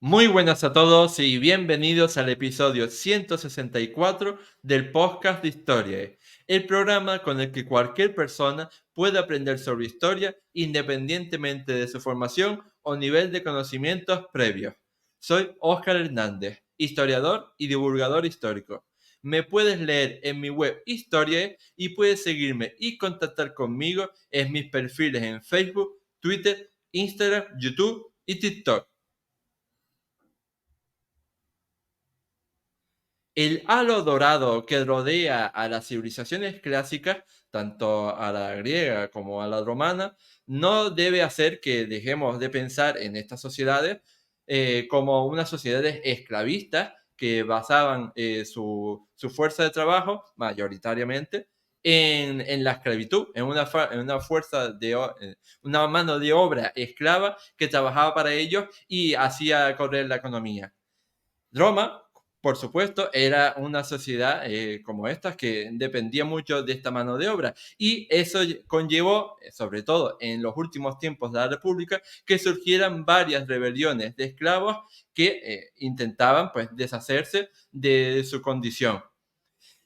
Muy buenas a todos y bienvenidos al episodio 164 del podcast de Historia, el programa con el que cualquier persona puede aprender sobre historia independientemente de su formación o nivel de conocimientos previos. Soy Óscar Hernández, historiador y divulgador histórico. Me puedes leer en mi web Historia y puedes seguirme y contactar conmigo en mis perfiles en Facebook, Twitter, Instagram, YouTube y TikTok. El halo dorado que rodea a las civilizaciones clásicas, tanto a la griega como a la romana, no debe hacer que dejemos de pensar en estas sociedades como unas sociedades esclavistas que basaban su fuerza de trabajo mayoritariamente en la esclavitud, en una una mano de obra esclava que trabajaba para ellos y hacía correr la economía. Roma, por supuesto, era una sociedad como estas que dependía mucho de esta mano de obra y eso conllevó, sobre todo en los últimos tiempos de la República, que surgieran varias rebeliones de esclavos que intentaban pues deshacerse de su condición.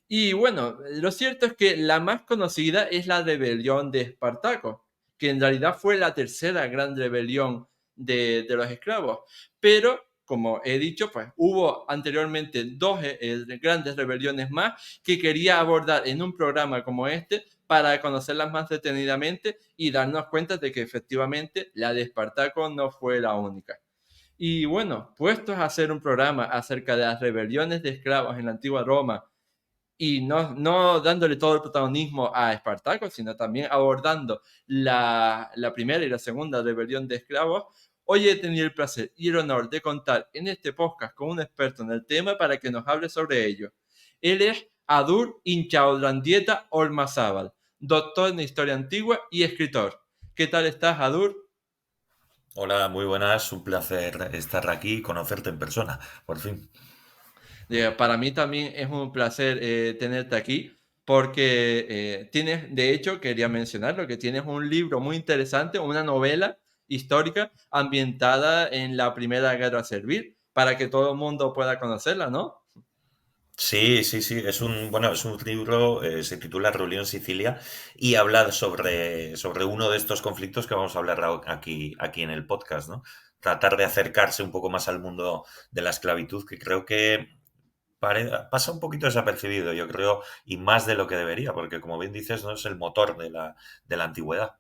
Y bueno, lo cierto es que la más conocida es la rebelión de Espartaco, que en realidad fue la tercera gran rebelión de los esclavos. Pero, como he dicho, pues hubo anteriormente dos grandes rebeliones más que quería abordar en un programa como este para conocerlas más detenidamente y darnos cuenta de que efectivamente la de Espartaco no fue la única. Y bueno, puestos a hacer un programa acerca de las rebeliones de esclavos en la antigua Roma y no dándole todo el protagonismo a Espartaco, sino también abordando la primera y la segunda rebelión de esclavos, hoy he tenido el placer y el honor de contar en este podcast con un experto en el tema para que nos hable sobre ello. Él es Adur Inchaudrandieta Olmazábal, doctor en Historia Antigua y escritor. ¿Qué tal estás, Adur? Hola, muy buenas, un placer estar aquí y conocerte en persona, por fin. Para mí también es un placer tenerte aquí porque tienes, de hecho, quería mencionarlo, que tienes un libro muy interesante, una novela histórica ambientada en la Primera Guerra Servil, para que todo el mundo pueda conocerla, ¿no? Sí, sí, sí, es un libro, se titula Rebelión en Sicilia y habla sobre uno de estos conflictos que vamos a hablar aquí en el podcast, ¿no? Tratar de acercarse un poco más al mundo de la esclavitud, que creo que pasa un poquito desapercibido, yo creo, y más de lo que debería, porque como bien dices, no es el motor de la antigüedad.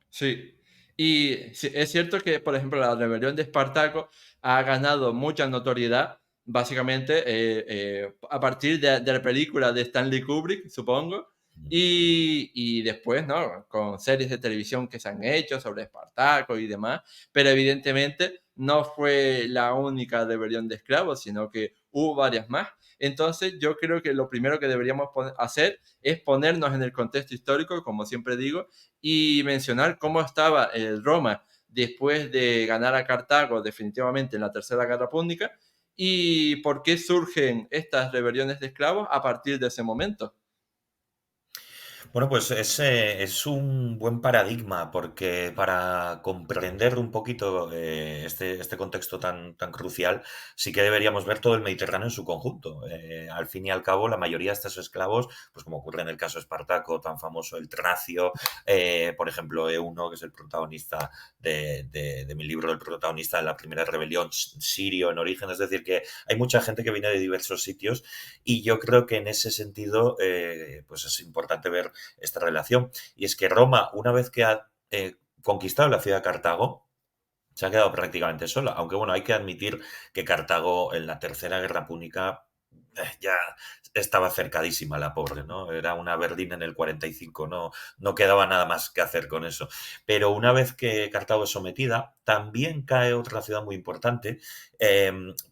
Sí. Y sí, es cierto que, por ejemplo, la rebelión de Espartaco ha ganado mucha notoriedad, básicamente a partir de la película de Stanley Kubrick, supongo, y después, ¿no? Con series de televisión que se han hecho sobre Espartaco y demás, pero evidentemente no fue la única rebelión de esclavos, sino que hubo varias más. Entonces, yo creo que lo primero que deberíamos hacer es ponernos en el contexto histórico, como siempre digo, y mencionar cómo estaba Roma después de ganar a Cartago definitivamente en la Tercera Guerra Púnica y por qué surgen estas rebeliones de esclavos a partir de ese momento. Bueno, pues es un buen paradigma porque para comprender un poquito este contexto tan crucial, sí que deberíamos ver todo el Mediterráneo en su conjunto. Al fin y al cabo, la mayoría de estos esclavos, pues como ocurre en el caso de Espartaco, tan famoso el Tracio, por ejemplo, Euno, que es el protagonista de mi libro, el protagonista de la primera rebelión sirio en origen, es decir, que hay mucha gente que viene de diversos sitios y yo creo que en ese sentido, pues es importante ver esta relación. Y es que Roma, una vez que ha conquistado la ciudad de Cartago, se ha quedado prácticamente sola. Aunque bueno, hay que admitir que Cartago en la Tercera Guerra Púnica ya estaba cercadísima la pobre, ¿no? Era una Berlín en el 45, no quedaba nada más que hacer con eso. Pero una vez que Cartago es sometida, también cae otra ciudad muy importante,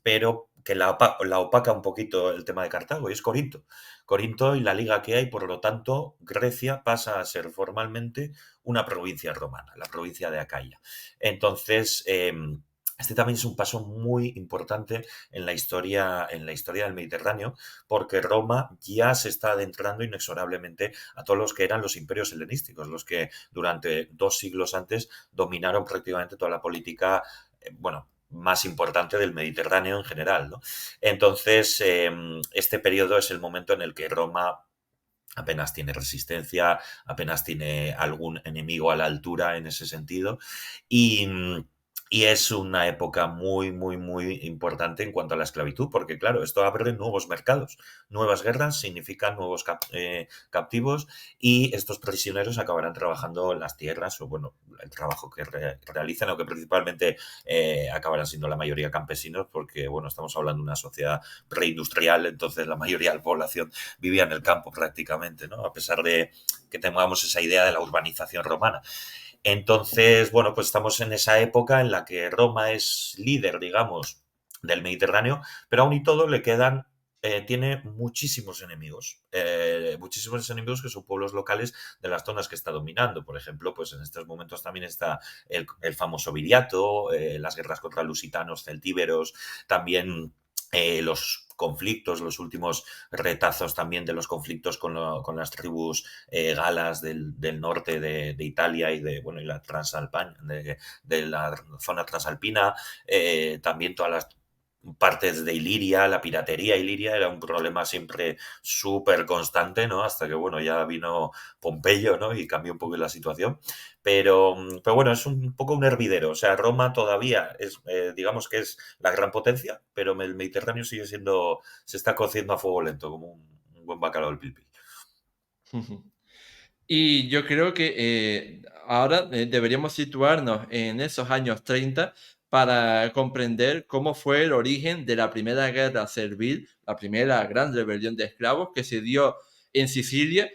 pero que la opaca un poquito el tema de Cartago, y es Corinto. Corinto y la liga que hay, por lo tanto, Grecia pasa a ser formalmente una provincia romana, la provincia de Acaya. Entonces, este también es un paso muy importante en la historia del Mediterráneo, porque Roma ya se está adentrando inexorablemente a todos los que eran los imperios helenísticos, los que durante 2 siglos antes dominaron prácticamente toda la política, bueno, más importante del Mediterráneo en general, ¿no? Entonces, este periodo es el momento en el que Roma apenas tiene resistencia, apenas tiene algún enemigo a la altura en ese sentido. Y, y es una época muy, muy, muy importante en cuanto a la esclavitud, porque claro, esto abre nuevos mercados. Nuevas guerras significan nuevos captivos y estos prisioneros acabarán trabajando en las tierras o, bueno, el trabajo que realizan, aunque principalmente acabarán siendo la mayoría campesinos, porque, bueno, estamos hablando de una sociedad preindustrial, entonces la mayoría de la población vivía en el campo prácticamente, ¿no? A pesar de que tengamos esa idea de la urbanización romana. Entonces, bueno, pues estamos en esa época en la que Roma es líder, digamos, del Mediterráneo, pero aún y todo le quedan tiene muchísimos enemigos que son pueblos locales de las zonas que está dominando. Por ejemplo, pues en estos momentos también está el famoso Viriato, las guerras contra lusitanos, celtíberos, también los conflictos, los últimos retazos también de los conflictos con las tribus galas del norte de Italia y de bueno y la de la zona transalpina, también todas las partes de Iliria, la piratería iliria era un problema siempre súper constante, ¿no? Hasta que, bueno, ya vino Pompeyo, ¿no? Y cambió un poco la situación. Pero bueno, es un poco un hervidero. O sea, Roma todavía es, digamos que es la gran potencia, pero el Mediterráneo sigue siendo, se está cociendo a fuego lento, como un buen bacalao al pil pil. Y yo creo que ahora deberíamos situarnos en esos años 30 para comprender cómo fue el origen de la primera guerra servil, la primera gran rebelión de esclavos que se dio en Sicilia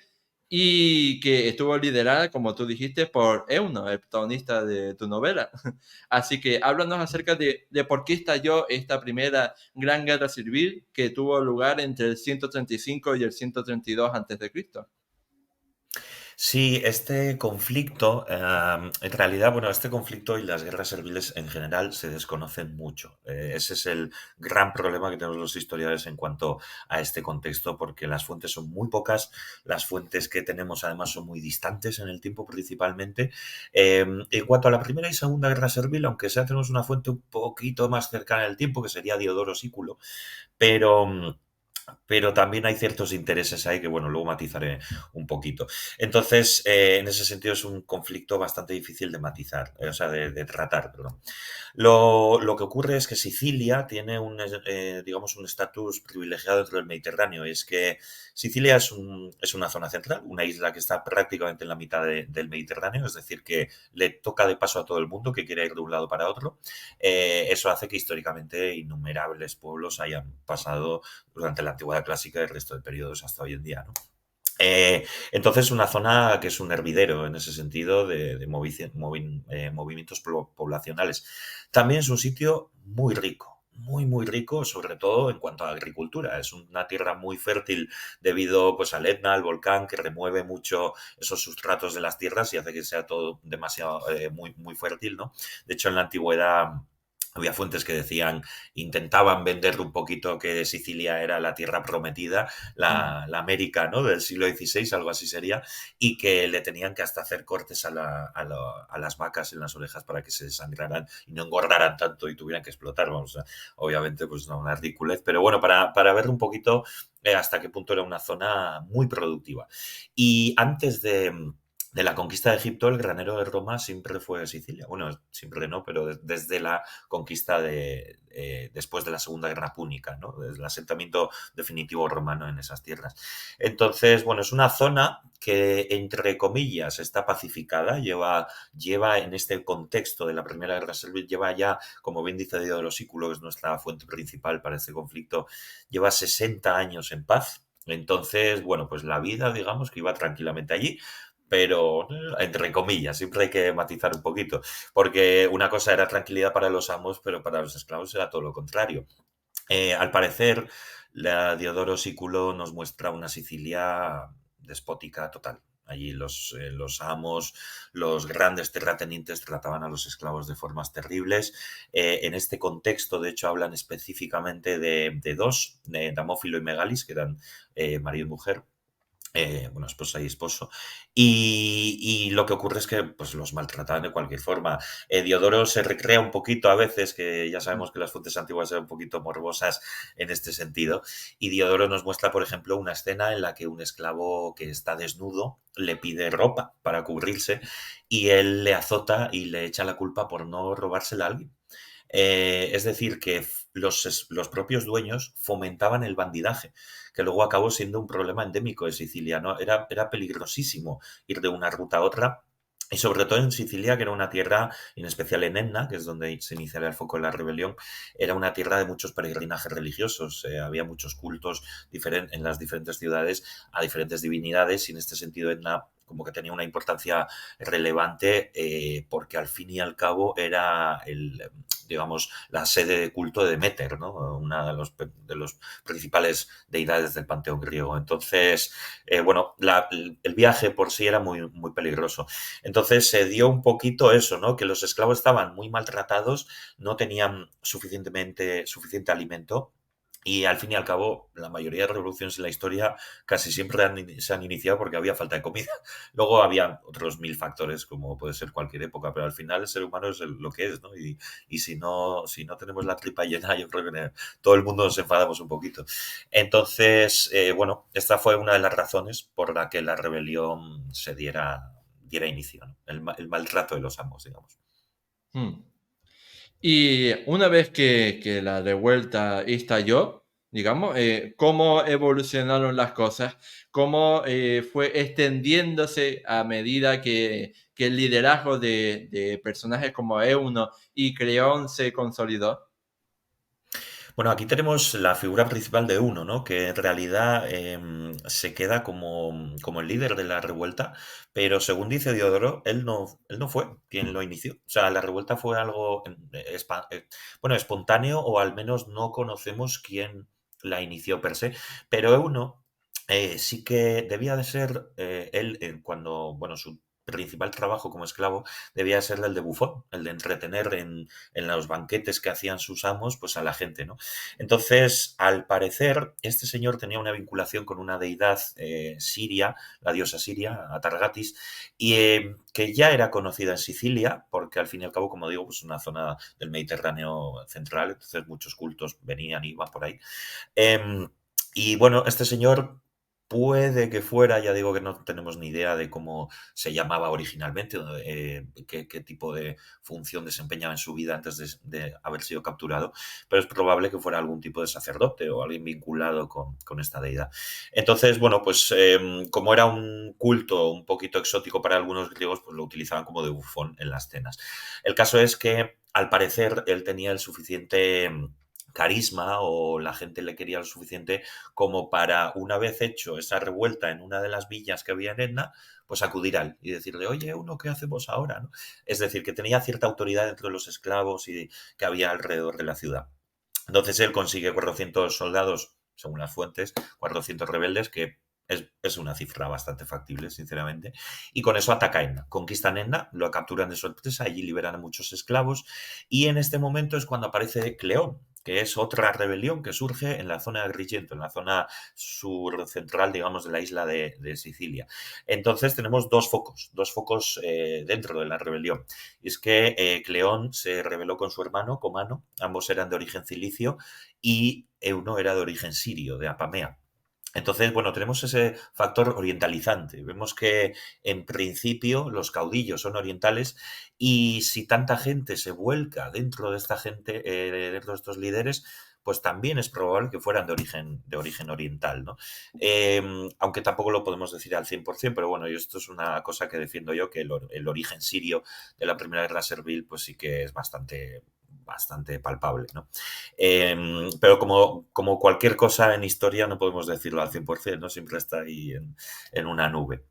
y que estuvo liderada, como tú dijiste, por Euno, el protagonista de tu novela. Así que háblanos acerca de por qué estalló esta primera gran guerra civil que tuvo lugar entre el 135 y el 132 antes de Cristo. Sí, este conflicto, en realidad, bueno, este conflicto y las guerras serviles en general se desconocen mucho. Ese es el gran problema que tenemos los historiadores en cuanto a este contexto, porque las fuentes son muy pocas, las fuentes que tenemos además son muy distantes en el tiempo principalmente. En cuanto a la primera y segunda guerra servil, aunque sea tenemos una fuente un poquito más cercana en el tiempo, que sería Diodoro Sículo, pero... pero también hay ciertos intereses ahí que, bueno, luego matizaré un poquito. Entonces, en ese sentido es un conflicto bastante difícil de matizar, o sea, de tratar, perdón. Lo que ocurre es que Sicilia tiene digamos, un estatus privilegiado dentro del Mediterráneo, y es que Sicilia es una zona central, una isla que está prácticamente en la mitad del Mediterráneo, es decir, que le toca de paso a todo el mundo que quiere ir de un lado para otro. Eso hace que históricamente innumerables pueblos hayan pasado durante la antigüedad clásica y el resto de periodos hasta hoy en día, ¿no? Entonces, una zona que es un hervidero en ese sentido de movimientos poblacionales. También es un sitio muy rico, muy, muy rico, sobre todo en cuanto a agricultura. Es una tierra muy fértil debido pues, al Etna, al volcán, que remueve mucho esos sustratos de las tierras y hace que sea todo demasiado, muy, muy fértil, ¿no? De hecho, en la antigüedad había fuentes que decían, intentaban vender un poquito que Sicilia era la tierra prometida, la América, ¿no? Del siglo XVI, algo así sería, y que le tenían que hasta hacer cortes a las vacas en las orejas para que se desangraran y no engordaran tanto y tuvieran que explotar. Vamos, o sea, obviamente, pues no, una ridiculez, pero bueno, para ver un poquito hasta qué punto era una zona muy productiva. Y antes de la conquista de Egipto, el granero de Roma siempre fue Sicilia. Bueno, siempre no, pero desde la conquista después de la Segunda Guerra Púnica, ¿no? Desde el asentamiento definitivo romano en esas tierras. Entonces, bueno, es una zona que, entre comillas, está pacificada, lleva en este contexto de la Primera Guerra Servil, lleva ya, como bien dice Diodoro Sículo, que es nuestra fuente principal para este conflicto, lleva 60 años en paz. Entonces, bueno, pues la vida, digamos, que iba tranquilamente allí, pero entre comillas, siempre hay que matizar un poquito, porque una cosa era tranquilidad para los amos, pero para los esclavos era todo lo contrario. Al parecer, la Diodoro Sículo nos muestra una Sicilia despótica total. Allí los amos, los grandes terratenientes trataban a los esclavos de formas terribles. En este contexto, de hecho, hablan específicamente de dos, de Damófilo y Megalis, que eran marido y mujer, bueno, esposa y esposo. Y lo que ocurre es que pues, los maltrataban de cualquier forma. Diodoro se recrea un poquito a veces, que ya Mm. sabemos que las fuentes antiguas eran un poquito morbosas en este sentido. Y Diodoro nos muestra, por ejemplo, una escena en la que un esclavo que está desnudo le pide ropa para cubrirse y él le azota y le echa la culpa por no robársela a alguien. Es decir, que los propios dueños fomentaban el bandidaje, que luego acabó siendo un problema endémico de Sicilia, ¿no? Era peligrosísimo ir de una ruta a otra. Y sobre todo en Sicilia, que era una tierra, en especial en Etna, que es donde se iniciaría el foco de la rebelión, era una tierra de muchos peregrinajes religiosos. Había muchos cultos en las diferentes ciudades a diferentes divinidades y en este sentido Etna como que tenía una importancia relevante porque al fin y al cabo era digamos, la sede de culto de Deméter, ¿no? Una de los principales deidades del panteón griego. Entonces, bueno, el viaje por sí era muy, muy peligroso. Entonces se dio un poquito eso, ¿no? Que los esclavos estaban muy maltratados, no tenían suficiente alimento y al fin y al cabo, la mayoría de revoluciones en la historia casi siempre se han iniciado porque había falta de comida. Luego había otros mil factores, como puede ser cualquier época, pero al final el ser humano es lo que es, ¿no? Y si no tenemos la tripa llena, yo creo que todo el mundo nos enfadamos un poquito. Entonces, bueno, esta fue una de las razones por la que la rebelión diera inicio, ¿no? El maltrato de los amos, digamos. Mm. Y una vez que la revuelta estalló, digamos, ¿cómo evolucionaron las cosas? ¿Cómo fue extendiéndose a medida que el liderazgo de personajes como Euno y Creón se consolidó? Bueno, aquí tenemos la figura principal de uno, ¿no? Que en realidad se queda como el líder de la revuelta, pero según dice Diodoro, él no fue quien lo inició. O sea, la revuelta fue algo, bueno, espontáneo o al menos no conocemos quién la inició per se, pero Euno sí que debía de ser él, cuando, bueno, su principal trabajo como esclavo debía ser el de bufón, el de entretener en los banquetes que hacían sus amos, pues a la gente, ¿no? Entonces, al parecer, este señor tenía una vinculación con una deidad siria, la diosa siria, Atargatis, y que ya era conocida en Sicilia, porque al fin y al cabo, como digo, pues una zona del Mediterráneo central, entonces muchos cultos venían y iban por ahí. Em, y bueno, este señor puede que fuera, ya digo que no tenemos ni idea de cómo se llamaba originalmente, qué tipo de función desempeñaba en su vida antes de haber sido capturado, pero es probable que fuera algún tipo de sacerdote o alguien vinculado con esta deidad. Entonces, bueno, pues como era un culto un poquito exótico para algunos griegos, pues lo utilizaban como de bufón en las cenas. El caso es que, al parecer, él tenía el suficiente carisma o la gente le quería lo suficiente como para, una vez hecho esa revuelta en una de las villas que había en Etna, pues acudir a él y decirle, oye, uno, ¿qué hacemos ahora? ¿No? Es decir, que tenía cierta autoridad dentro de los esclavos y que había alrededor de la ciudad. Entonces él consigue 400 soldados, según las fuentes, 400 rebeldes, que es una cifra bastante factible, sinceramente. Y con eso ataca Enna. Conquistan Enna, lo capturan de sorpresa, allí liberan a muchos esclavos. Y en este momento es cuando aparece Cleón, que es otra rebelión que surge en la zona de Agrigento, en la zona sur central, digamos, de la isla de Sicilia. Entonces tenemos dos focos dentro de la rebelión. Y es que Cleón se rebeló con su hermano, Comano, ambos eran de origen cilicio, y Euno era de origen sirio, de Apamea. Entonces, bueno, tenemos ese factor orientalizante. Vemos que en principio los caudillos son orientales y si tanta gente se vuelca dentro de esta gente, dentro de estos líderes, pues también es probable que fueran de origen oriental, ¿no? Aunque tampoco lo podemos decir al 100%, pero bueno, y esto es una cosa que defiendo yo, que el origen sirio de la Primera Guerra Servil, pues sí que es bastante palpable, ¿no? Pero como cualquier cosa en historia no podemos decirlo al 100%, ¿no? Siempre está ahí en una nube.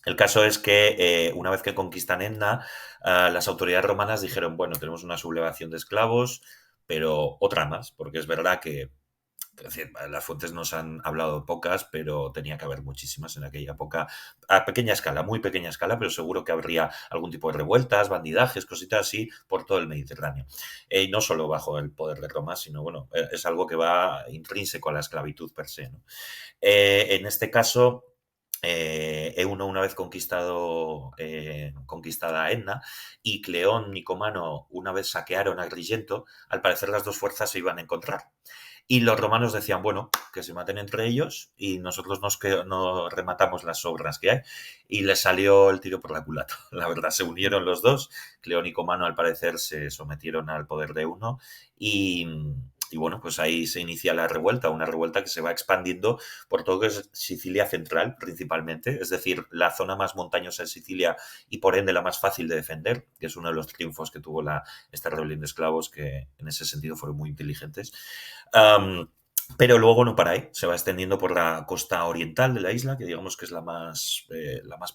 El caso es que una vez que conquistan Etna, las autoridades romanas dijeron, bueno, tenemos una sublevación de esclavos, pero otra más, porque es verdad que es decir, las fuentes nos han hablado pocas, pero tenía que haber muchísimas en aquella época, a pequeña escala, muy pequeña escala, pero seguro que habría algún tipo de revueltas, bandidajes, cositas así, por todo el Mediterráneo. Y no solo bajo el poder de Roma, sino, bueno, es algo que va intrínseco a la esclavitud per se, ¿no? En este caso, Euno una vez conquistada Etna y Cleón, Nicomano una vez saquearon Agrigento, al parecer las dos fuerzas se iban a encontrar. Y los romanos decían, bueno, que se maten entre ellos y nosotros nos rematamos las obras que hay. Y les salió el tiro por la culata. La verdad, se unieron los dos. Cleón y Comano, al parecer, se sometieron al poder de uno. Y, y bueno, pues ahí se inicia la revuelta, una revuelta que se va expandiendo por todo lo que es Sicilia central, principalmente. Es decir, la zona más montañosa de Sicilia y por ende la más fácil de defender, que es uno de los triunfos que tuvo esta rebelión de esclavos, que en ese sentido fueron muy inteligentes. Um, pero luego no para ahí, se va extendiendo por la costa oriental de la isla, que digamos que es la más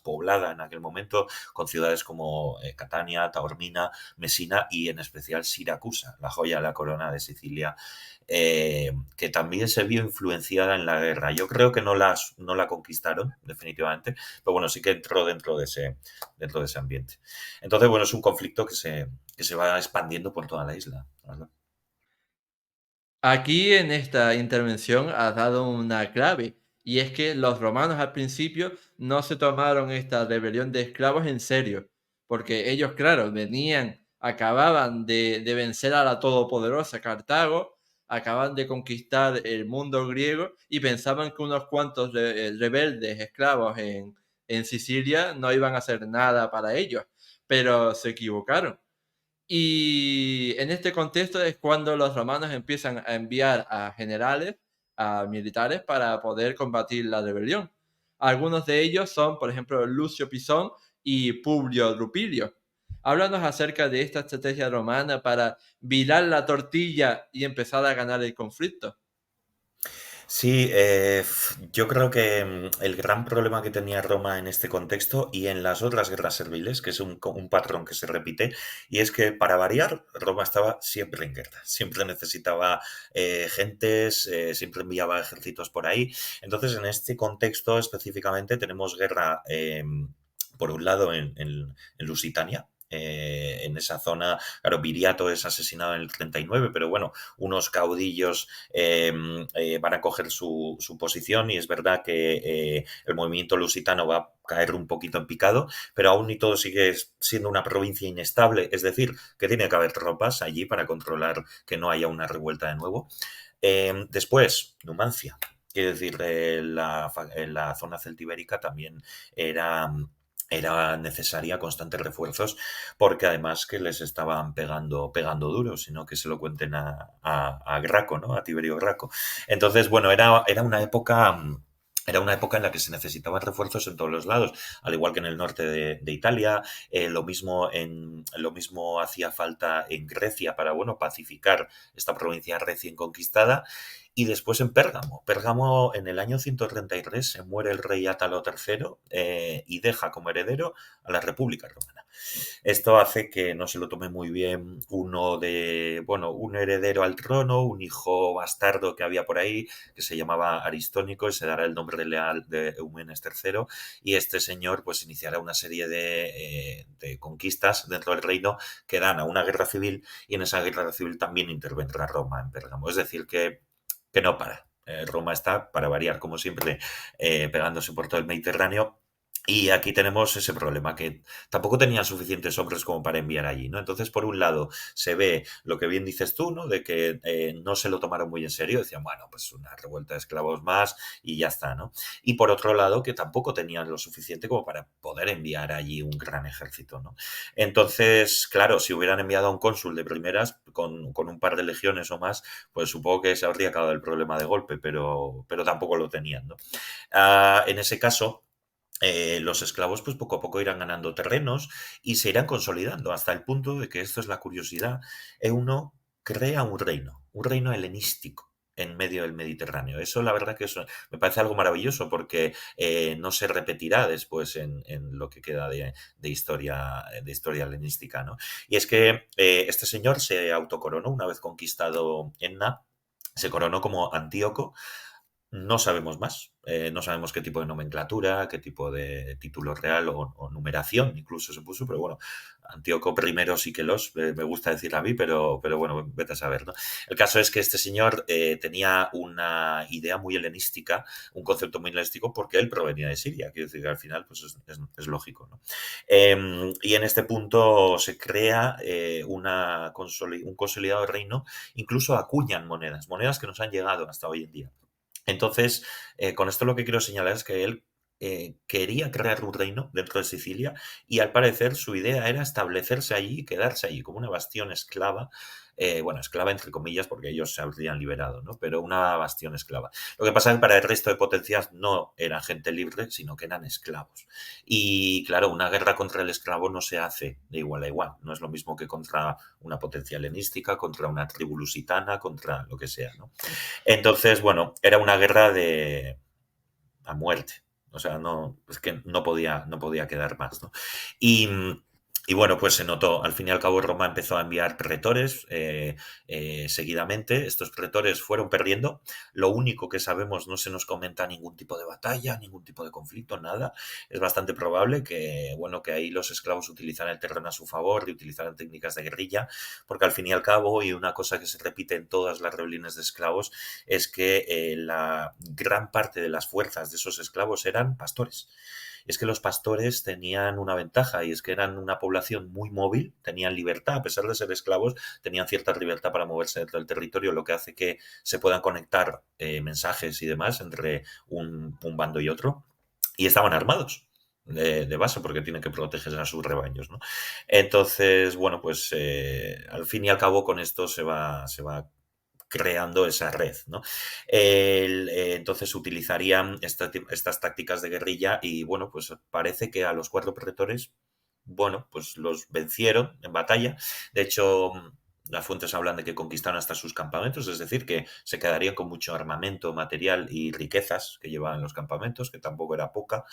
poblada en aquel momento, con ciudades como Catania, Taormina, Messina y en especial Siracusa, la joya de la corona de Sicilia, que también se vio influenciada en la guerra. Yo creo que no la conquistaron, definitivamente, pero bueno, sí que entró dentro de ese ambiente. Entonces, bueno, es un conflicto que se va expandiendo por toda la isla, ¿verdad? Aquí en esta intervención has dado una clave, y es que los romanos al principio no se tomaron esta rebelión de esclavos en serio, porque ellos, claro, acababan de vencer a la todopoderosa Cartago, acaban de conquistar el mundo griego y pensaban que unos cuantos rebeldes esclavos en Sicilia no iban a hacer nada para ellos, pero se equivocaron. Y en este contexto es cuando los romanos empiezan a enviar a generales, a militares, para poder combatir la rebelión. Algunos de ellos son, por ejemplo, Lucio Pisón y Publio Rupilio. Háblanos acerca de esta estrategia romana para virar la tortilla y empezar a ganar el conflicto. Sí, yo creo que el gran problema que tenía Roma en este contexto y en las otras guerras serviles, que es un patrón que se repite, y es que para variar, Roma estaba siempre en guerra, siempre necesitaba gentes, siempre enviaba ejércitos por ahí. Entonces, en este contexto específicamente tenemos guerra, por un lado, en Lusitania. En esa zona, claro, Viriato es asesinado en el 39, pero bueno, unos caudillos van a coger su posición y es verdad que el movimiento lusitano va a caer un poquito en picado, pero aún y todo sigue siendo una provincia inestable, es decir, que tiene que haber tropas allí para controlar que no haya una revuelta de nuevo. Después, Numancia. Quiero decir, en la zona celtibérica también era, era necesaria constantes refuerzos porque además que les estaban pegando duro, sino que se lo cuenten a Graco, ¿no? A Tiberio Graco. Entonces, bueno, era una época en la que se necesitaban refuerzos en todos los lados, al igual que en el norte de Italia, lo mismo hacía falta en Grecia para, bueno, pacificar esta provincia recién conquistada. Y después en Pérgamo. Pérgamo en el año 133 se muere el rey Átalo III y deja como heredero a la República Romana. Esto hace que no se lo tome muy bien bueno, un heredero al trono, un hijo bastardo que había por ahí, que se llamaba Aristónico y se dará el nombre leal de Eumenes III. Y este señor pues iniciará una serie de conquistas dentro del reino que dan a una guerra civil y en esa guerra civil también intervendrá Roma en Pérgamo. Es decir, que no para. Roma está, para variar, como siempre, pegándose por todo el Mediterráneo. Y aquí tenemos ese problema, que tampoco tenían suficientes hombres como para enviar allí, ¿no? Entonces, por un lado, se ve lo que bien dices tú, ¿no? De que no se lo tomaron muy en serio, decían, bueno, pues una revuelta de esclavos más y ya está, ¿no? Y por otro lado, que tampoco tenían lo suficiente como para poder enviar allí un gran ejército, ¿no? Entonces, claro, si hubieran enviado a un cónsul de primeras con un par de legiones o más, pues supongo que se habría acabado el problema de golpe, pero tampoco lo tenían, ¿no? En ese caso, los esclavos pues poco a poco irán ganando terrenos y se irán consolidando hasta el punto de que esto es la curiosidad. Euno crea un reino helenístico en medio del Mediterráneo. Eso la verdad que eso me parece algo maravilloso porque no se repetirá después en lo que queda de historia helenística, ¿no? Y es que este señor se autocoronó una vez conquistado Enna, se coronó como Antíoco No sabemos más. No sabemos qué tipo de nomenclatura, qué tipo de título real o numeración incluso se puso, pero bueno, Antíoco I Síquelos, me gusta decir a mí, pero bueno, vete a saber, ¿no? El caso es que este señor tenía una idea muy helenística, un concepto muy helenístico, porque él provenía de Siria, quiero decir que al final pues es lógico, ¿no? Y en este punto se crea un consolidado reino, incluso acuñan monedas, monedas que nos han llegado hasta hoy en día. Entonces, con esto lo que quiero señalar es que él quería crear un reino dentro de Sicilia y al parecer su idea era establecerse allí y quedarse allí como una bastión esclava, bueno, esclava entre comillas porque ellos se habrían liberado, ¿no? Pero una bastión esclava. Lo que pasa es que para el resto de potencias no era gente libre, sino que eran esclavos. Y claro, una guerra contra el esclavo no se hace de igual a igual. No es lo mismo que contra una potencia helenística, contra una tribu lusitana, contra lo que sea, ¿no? Entonces, bueno, era una guerra de a muerte. O sea, no, es que no podía quedar más, ¿no? Y, y bueno, pues se notó. Al fin y al cabo, Roma empezó a enviar pretores seguidamente. Estos pretores fueron perdiendo. Lo único que sabemos, no se nos comenta ningún tipo de batalla, ningún tipo de conflicto, nada. Es bastante probable que, bueno, que ahí los esclavos utilizaran el terreno a su favor y utilizaran técnicas de guerrilla, porque al fin y al cabo, y una cosa que se repite en todas las rebeliones de esclavos, es que la gran parte de las fuerzas de esos esclavos eran pastores. Y es que los pastores tenían una ventaja y es que eran una población muy móvil, tenían libertad, a pesar de ser esclavos, tenían cierta libertad para moverse dentro del territorio, lo que hace que se puedan conectar mensajes y demás entre un bando y otro. Y estaban armados de base porque tienen que proteger a sus rebaños, ¿no? Entonces, bueno, pues al fin y al cabo con esto se va creando esa red, ¿no? Entonces utilizarían estas tácticas de guerrilla y bueno, pues parece que a los cuatro pretores, bueno, pues los vencieron en batalla. De hecho, las fuentes hablan de que conquistaron hasta sus campamentos, es decir, que se quedarían con mucho armamento, material y riquezas que llevaban los campamentos, que tampoco era poca.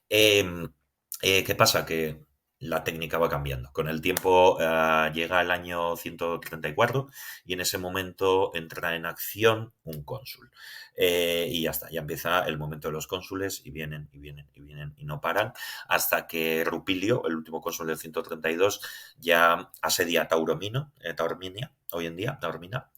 Em, ¿Qué pasa? Que la técnica va cambiando. Con el tiempo llega el año 134 y en ese momento entra en acción un cónsul. Y ya está, ya empieza el momento de los cónsules y vienen y vienen y vienen y no paran hasta que Rupilio, el último cónsul del 132, ya asedia Taorminia, hoy en día, Taormina,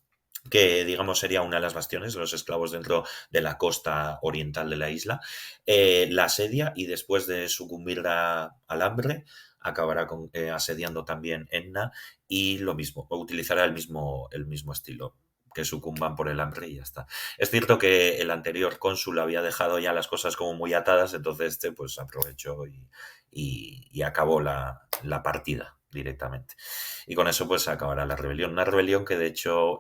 que digamos sería una de las bastiones de los esclavos dentro de la costa oriental de la isla, la asedia y después de sucumbir al hambre acabará asediando también Enna y lo mismo, utilizará el mismo estilo que sucumban por el hambre y ya está. Es cierto que el anterior cónsul había dejado ya las cosas como muy atadas, entonces este pues aprovechó y acabó la partida directamente. Y con eso pues acabará la rebelión. Una rebelión que de hecho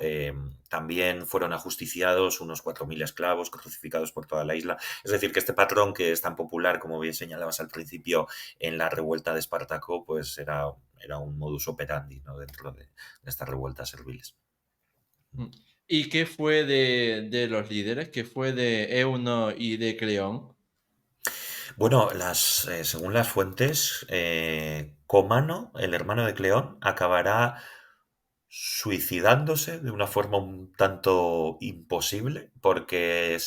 también fueron ajusticiados unos 4.000 esclavos crucificados por toda la isla. Es decir, que este patrón que es tan popular, como bien señalabas al principio, en la revuelta de Espartaco, pues era un modus operandi, ¿no? Dentro de estas revueltas serviles. Mm. ¿Y qué fue de los líderes? ¿Qué fue de Euno y de Cleón? Bueno, según las fuentes, Comano, el hermano de Cleón, acabará suicidándose de una forma un tanto imposible, porque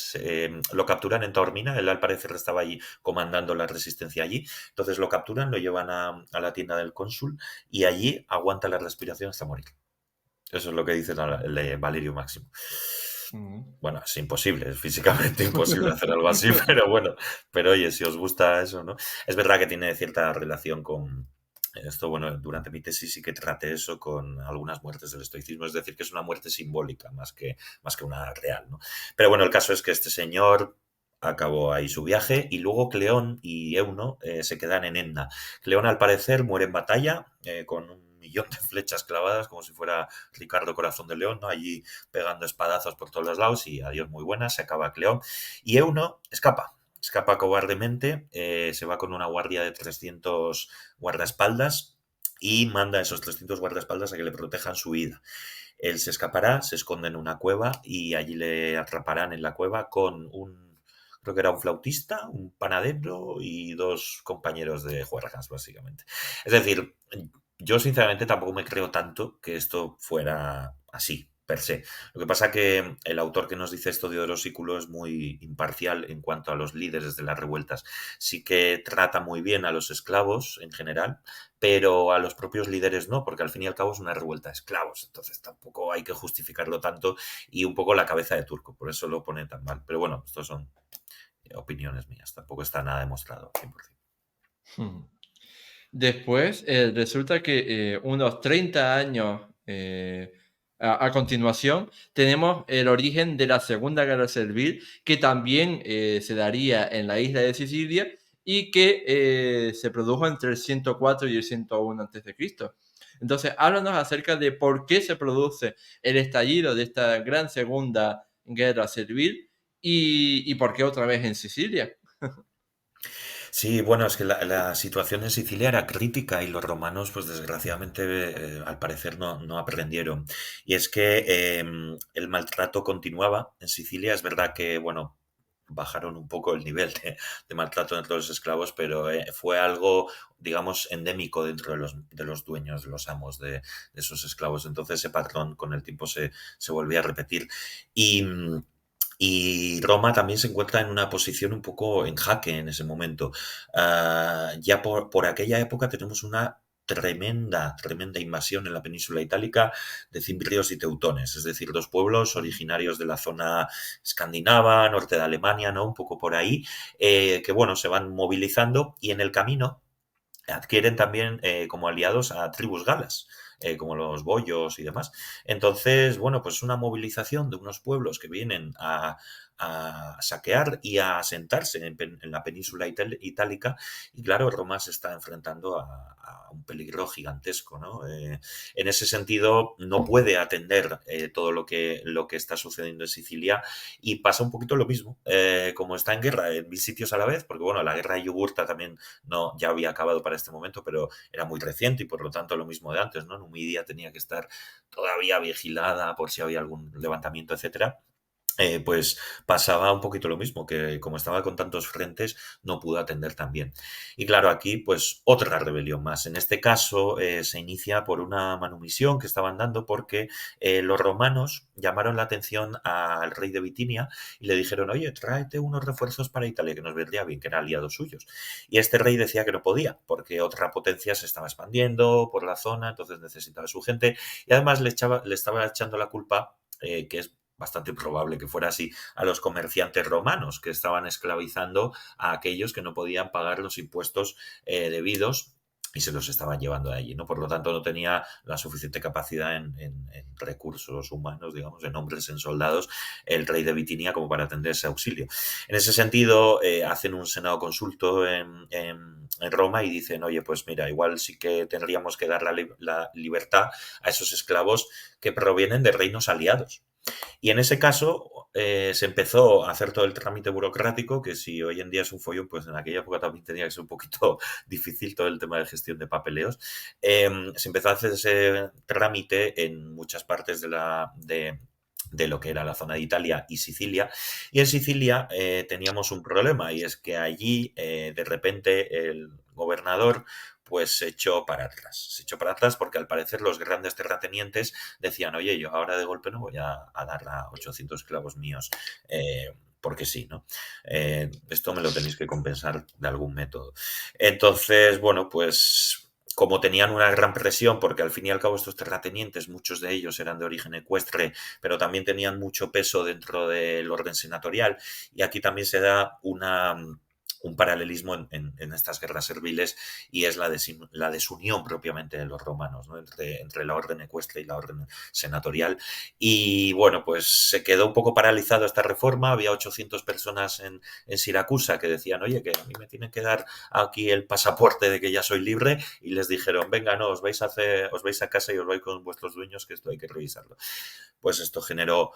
lo capturan en Taormina, él al parecer estaba allí comandando la resistencia allí, entonces lo capturan, lo llevan a la tienda del cónsul y allí aguanta la respiración hasta morir. Eso es lo que dice Valerio Máximo. Mm. Bueno, es imposible, es físicamente imposible hacer algo así, pero bueno, pero oye, si os gusta eso, ¿no? Es verdad que tiene cierta relación con esto, bueno, durante mi tesis sí que traté eso con algunas muertes del estoicismo, es decir, que es una muerte simbólica más que una real, ¿no? Pero bueno, el caso es que este señor acabó ahí su viaje y luego Cleón y Euno se quedan en Enna. Cleón al parecer muere en batalla con un millón de flechas clavadas como si fuera Ricardo Corazón de León, ¿no? Allí pegando espadazos por todos los lados y adiós muy buena, se acaba Cleón. Y Euno escapa cobardemente, se va con una guardia de 300 guardaespaldas y manda a esos 300 guardaespaldas a que le protejan su vida. Él se escapará, se esconde en una cueva y allí le atraparán en la cueva con creo que era un flautista, un panadero y dos compañeros de juergas, básicamente. Es decir, yo sinceramente tampoco me creo tanto que esto fuera así. per se. Lo que pasa que el autor que nos dice esto, Diodoro Sículo, es muy imparcial en cuanto a los líderes de las revueltas. Sí que trata muy bien a los esclavos en general, pero a los propios líderes no, porque al fin y al cabo es una revuelta de esclavos, entonces tampoco hay que justificarlo tanto y un poco la cabeza de turco, por eso lo pone tan mal. Pero bueno, estos son opiniones mías, tampoco está nada demostrado 100%. Hmm. Después, resulta que unos 30 años a continuación tenemos el origen de la Segunda Guerra Servil, que también se daría en la isla de Sicilia y que se produjo entre el 104 y el 101 a.C. Entonces, háblanos acerca de por qué se produce el estallido de esta gran Segunda Guerra Servil y por qué otra vez en Sicilia. Sí, bueno, es que la situación en Sicilia era crítica y los romanos, pues desgraciadamente, al parecer no aprendieron. Y es que el maltrato continuaba en Sicilia. Es verdad que, bueno, bajaron un poco el nivel de maltrato entre los esclavos, pero fue algo, digamos, endémico dentro de los dueños, de los amos de esos esclavos. Entonces ese patrón con el tiempo se volvía a repetir. Y, y Roma también se encuentra en una posición un poco en jaque en ese momento. Ya por aquella época tenemos una tremenda invasión en la península itálica de cimbrios y teutones, es decir, dos pueblos originarios de la zona escandinava, norte de Alemania, ¿no? Un poco por ahí, que bueno, se van movilizando y en el camino adquieren también como aliados a tribus galas, como los boyos y demás. Entonces, bueno, pues una movilización de unos pueblos que vienen a saquear y a asentarse en la península itálica y claro, Roma se está enfrentando a un peligro gigantesco, ¿no? En ese sentido, no puede atender todo lo que está sucediendo en Sicilia y pasa un poquito lo mismo, como está en guerra en mil sitios a la vez, porque bueno, la guerra de Yugurta también no, ya había acabado para este momento, pero era muy reciente y por lo tanto lo mismo de antes, ¿no? Numidia tenía que estar todavía vigilada por si había algún levantamiento, etcétera. Pues pasaba un poquito lo mismo, que como estaba con tantos frentes, no pudo atender tan bien. Y claro, aquí pues otra rebelión más. En este caso se inicia por una manumisión que estaban dando porque los romanos llamaron la atención al rey de Bitinia y le dijeron, oye, tráete unos refuerzos para Italia, que nos vendría bien, que eran aliados suyos. Y este rey decía que no podía, porque otra potencia se estaba expandiendo por la zona, entonces necesitaba su gente y además le estaba echando la culpa, que es bastante probable que fuera así, a los comerciantes romanos que estaban esclavizando a aquellos que no podían pagar los impuestos debidos y se los estaban llevando de allí, ¿no? Por lo tanto, no tenía la suficiente capacidad en recursos humanos, digamos, en hombres, en soldados, el rey de Bitinia como para atender ese auxilio. En ese sentido, hacen un senado consulto en Roma y dicen, oye, pues mira, igual sí que tendríamos que dar la libertad a esos esclavos que provienen de reinos aliados. Y en ese caso se empezó a hacer todo el trámite burocrático, que si hoy en día es un follón, pues en aquella época también tenía que ser un poquito difícil todo el tema de gestión de papeleos. Se empezó a hacer ese trámite en muchas partes de lo que era la zona de Italia y Sicilia. Y en Sicilia teníamos un problema y es que allí de repente el gobernador pues se echó para atrás. Se echó para atrás porque al parecer los grandes terratenientes decían, oye, yo ahora de golpe no voy a dar a 800 esclavos míos. Porque sí, ¿no? Esto me lo tenéis que compensar de algún método. Entonces, bueno, pues como tenían una gran presión, porque al fin y al cabo estos terratenientes, muchos de ellos eran de origen ecuestre, pero también tenían mucho peso dentro del orden senatorial, y aquí también se da un paralelismo en estas guerras serviles y es la desunión propiamente de los romanos, ¿no? Entre la orden ecuestre y la orden senatorial. Y bueno, pues se quedó un poco paralizado esta reforma. Había 800 personas en Siracusa que decían, oye, que a mí me tienen que dar aquí el pasaporte de que ya soy libre. Y les dijeron, venga, no, os vais a casa y os vais con vuestros dueños, que esto hay que revisarlo. Pues esto generó,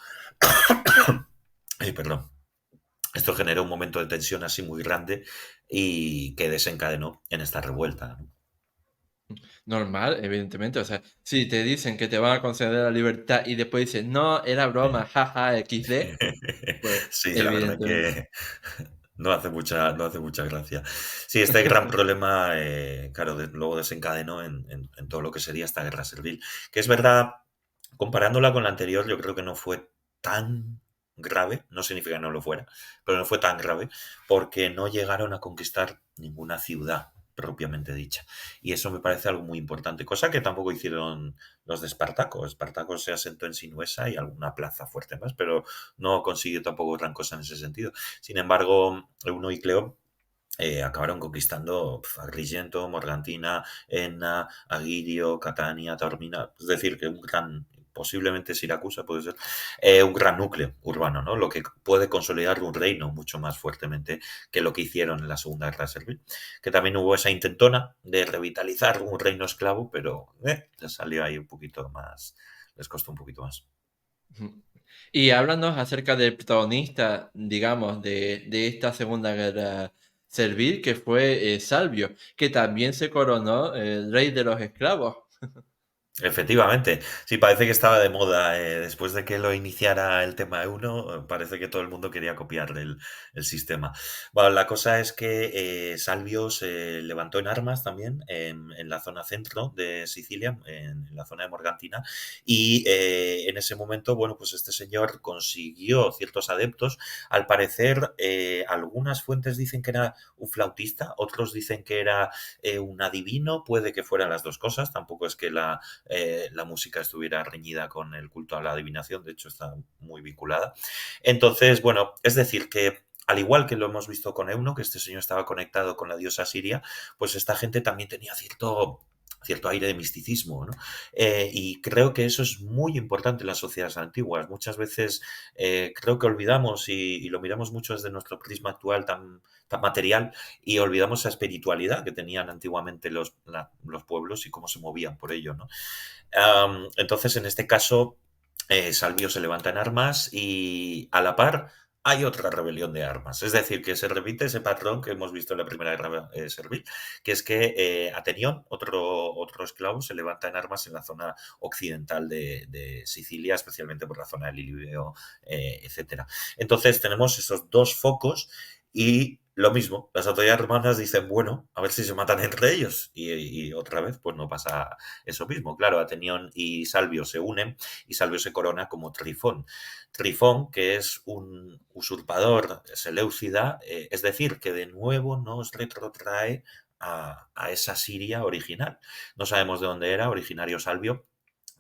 ay, perdón, esto generó un momento de tensión así muy grande y que desencadenó en esta revuelta, ¿no? Normal, evidentemente. O sea, si te dicen que te van a conceder la libertad y después dicen, no, era broma, jaja, XD, pues Sí, la verdad evidentemente. que no hace mucha gracia. Sí, este gran problema, claro, luego desencadenó en todo lo que sería esta guerra servil, que es verdad Comparándola con la anterior, yo creo que no fue tan grave, no significa que no lo fuera, pero no fue tan grave porque no llegaron a conquistar ninguna ciudad propiamente dicha. Y eso me parece algo muy importante, cosa que tampoco hicieron los de Espartaco. Espartaco se asentó en Sinuesa y alguna plaza fuerte más, pero no consiguió tampoco gran cosa en ese sentido. Sin embargo, Euno y Cleo acabaron conquistando Agrigento, Morgantina, Enna, Agirio, Catania, Taormina, es decir, que un gran, posiblemente Siracusa puede ser, un gran núcleo urbano, ¿no? Lo que puede consolidar un reino mucho más fuertemente que lo que hicieron en la Segunda Guerra Servil. Que también hubo esa intentona de revitalizar un reino esclavo, pero les salió ahí un poquito más, les costó un poquito más. Ujú. Y háblanos acerca del protagonista, digamos, de esta Segunda Guerra Servil, que fue Salvio, que también se coronó el rey de los esclavos. Efectivamente, sí, parece que estaba de moda. Después de que lo iniciara el tema uno, parece que todo el mundo quería copiar el sistema. Bueno, la cosa es que Salvio se levantó en armas también en la zona centro de Sicilia, en la zona de Morgantina, y en ese momento, bueno, pues este señor consiguió ciertos adeptos. Al parecer, algunas fuentes dicen que era un flautista, otros dicen que era un adivino, puede que fueran las dos cosas, tampoco es que la música estuviera reñida con el culto a la adivinación, de hecho está muy vinculada. Entonces, bueno, es decir que al igual que lo hemos visto con Euno, que este señor estaba conectado con la diosa Siria, pues esta gente también tenía cierto aire de misticismo, ¿no? Y creo que eso es muy importante en las sociedades antiguas. Muchas veces creo que olvidamos y lo miramos mucho desde nuestro prisma actual tan material y olvidamos esa espiritualidad que tenían antiguamente los pueblos y cómo se movían por ello, ¿no? Entonces, en este caso, Salvio se levanta en armas y a la par hay otra rebelión de armas. Es decir, que se repite ese patrón que hemos visto en la Primera Guerra Servil, que es que Atenión, otro esclavo, se levanta en armas en la zona occidental de Sicilia, especialmente por la zona del Ilírio, etcétera. Entonces tenemos esos dos focos y lo mismo, las autoridades romanas dicen, bueno, a ver si se matan entre ellos. Y otra vez, pues no pasa eso mismo. Claro, Atenión y Salvio se unen y Salvio se corona como Trifón. Trifón, que es un usurpador seleucida, es decir, que de nuevo nos retrotrae a esa Siria original. No sabemos de dónde era originario Salvio,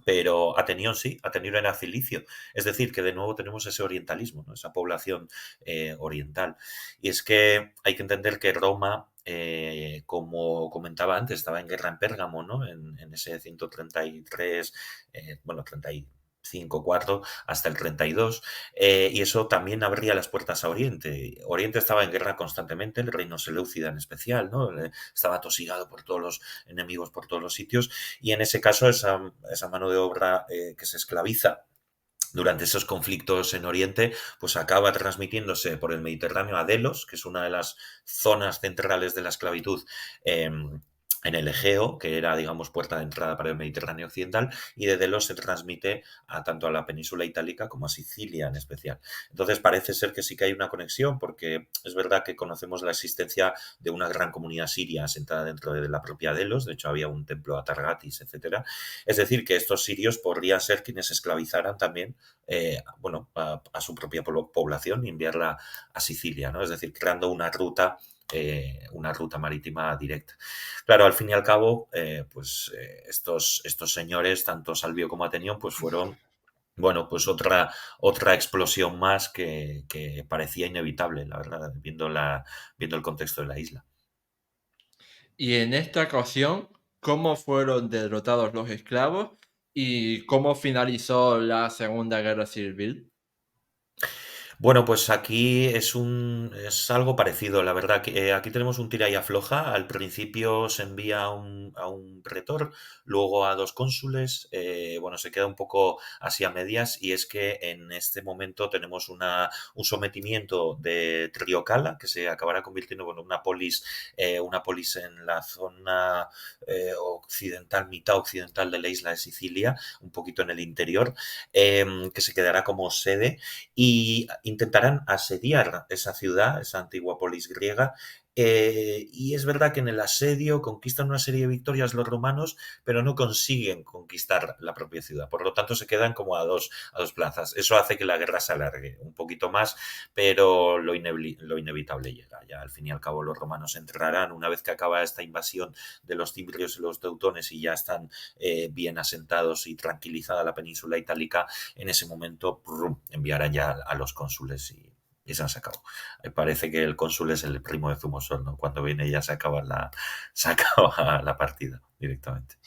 pero Atenión sí, Atenión era cilicio. Es decir, que de nuevo tenemos ese orientalismo, ¿no? Esa población oriental. Y es que hay que entender que Roma, como comentaba antes, estaba en guerra en Pérgamo, ¿no? En ese 133, bueno, 35, 4 hasta el 32, y eso también abría las puertas a Oriente. Oriente estaba en guerra constantemente, el reino seleucida en especial, ¿no? Estaba atosigado por todos los enemigos, por todos los sitios, y en ese caso esa mano de obra que se esclaviza durante esos conflictos en Oriente, pues acaba transmitiéndose por el Mediterráneo a Delos, que es una de las zonas centrales de la esclavitud en el Egeo, que era, digamos, puerta de entrada para el Mediterráneo occidental, y de Delos se transmite tanto a la península itálica como a Sicilia en especial. Entonces parece ser que sí que hay una conexión, porque es verdad que conocemos la existencia de una gran comunidad siria asentada dentro de la propia Delos, de hecho había un templo a Targatis, etcétera. Es decir, que estos sirios podrían ser quienes esclavizaran también bueno, a su propia población y enviarla a Sicilia, ¿no? Es decir, creando una ruta marítima directa. Claro, al fin y al cabo, pues estos señores, tanto Salvio como Atenión, pues fueron, bueno, pues otra explosión más que parecía inevitable, la verdad, viendo el contexto de la isla. Y en esta ocasión, ¿cómo fueron derrotados los esclavos y cómo finalizó la Segunda Guerra Civil? Bueno, pues aquí es algo parecido, la verdad. Que, aquí tenemos un tira y afloja. Al principio se envía a un pretor, luego a dos cónsules. Bueno, se queda un poco así a medias y es que en este momento tenemos un sometimiento de Triocala que se acabará convirtiendo en una polis en la zona occidental, mitad occidental de la isla de Sicilia, un poquito en el interior, que se quedará como sede y intentarán asediar esa ciudad, esa antigua polis griega, Y es verdad que en el asedio conquistan una serie de victorias los romanos, pero no consiguen conquistar la propia ciudad. Por lo tanto, se quedan como a dos plazas. Eso hace que la guerra se alargue un poquito más, pero lo inevitable llega. Ya al fin y al cabo los romanos entrarán una vez que acaba esta invasión de los cimbrios y los teutones y ya están bien asentados y tranquilizada la península itálica. En ese momento enviarán ya a los cónsules y se han sacado. Parece que el cónsul es el primo de Zumosol, ¿no? Cuando viene ya se acaba la partida directamente.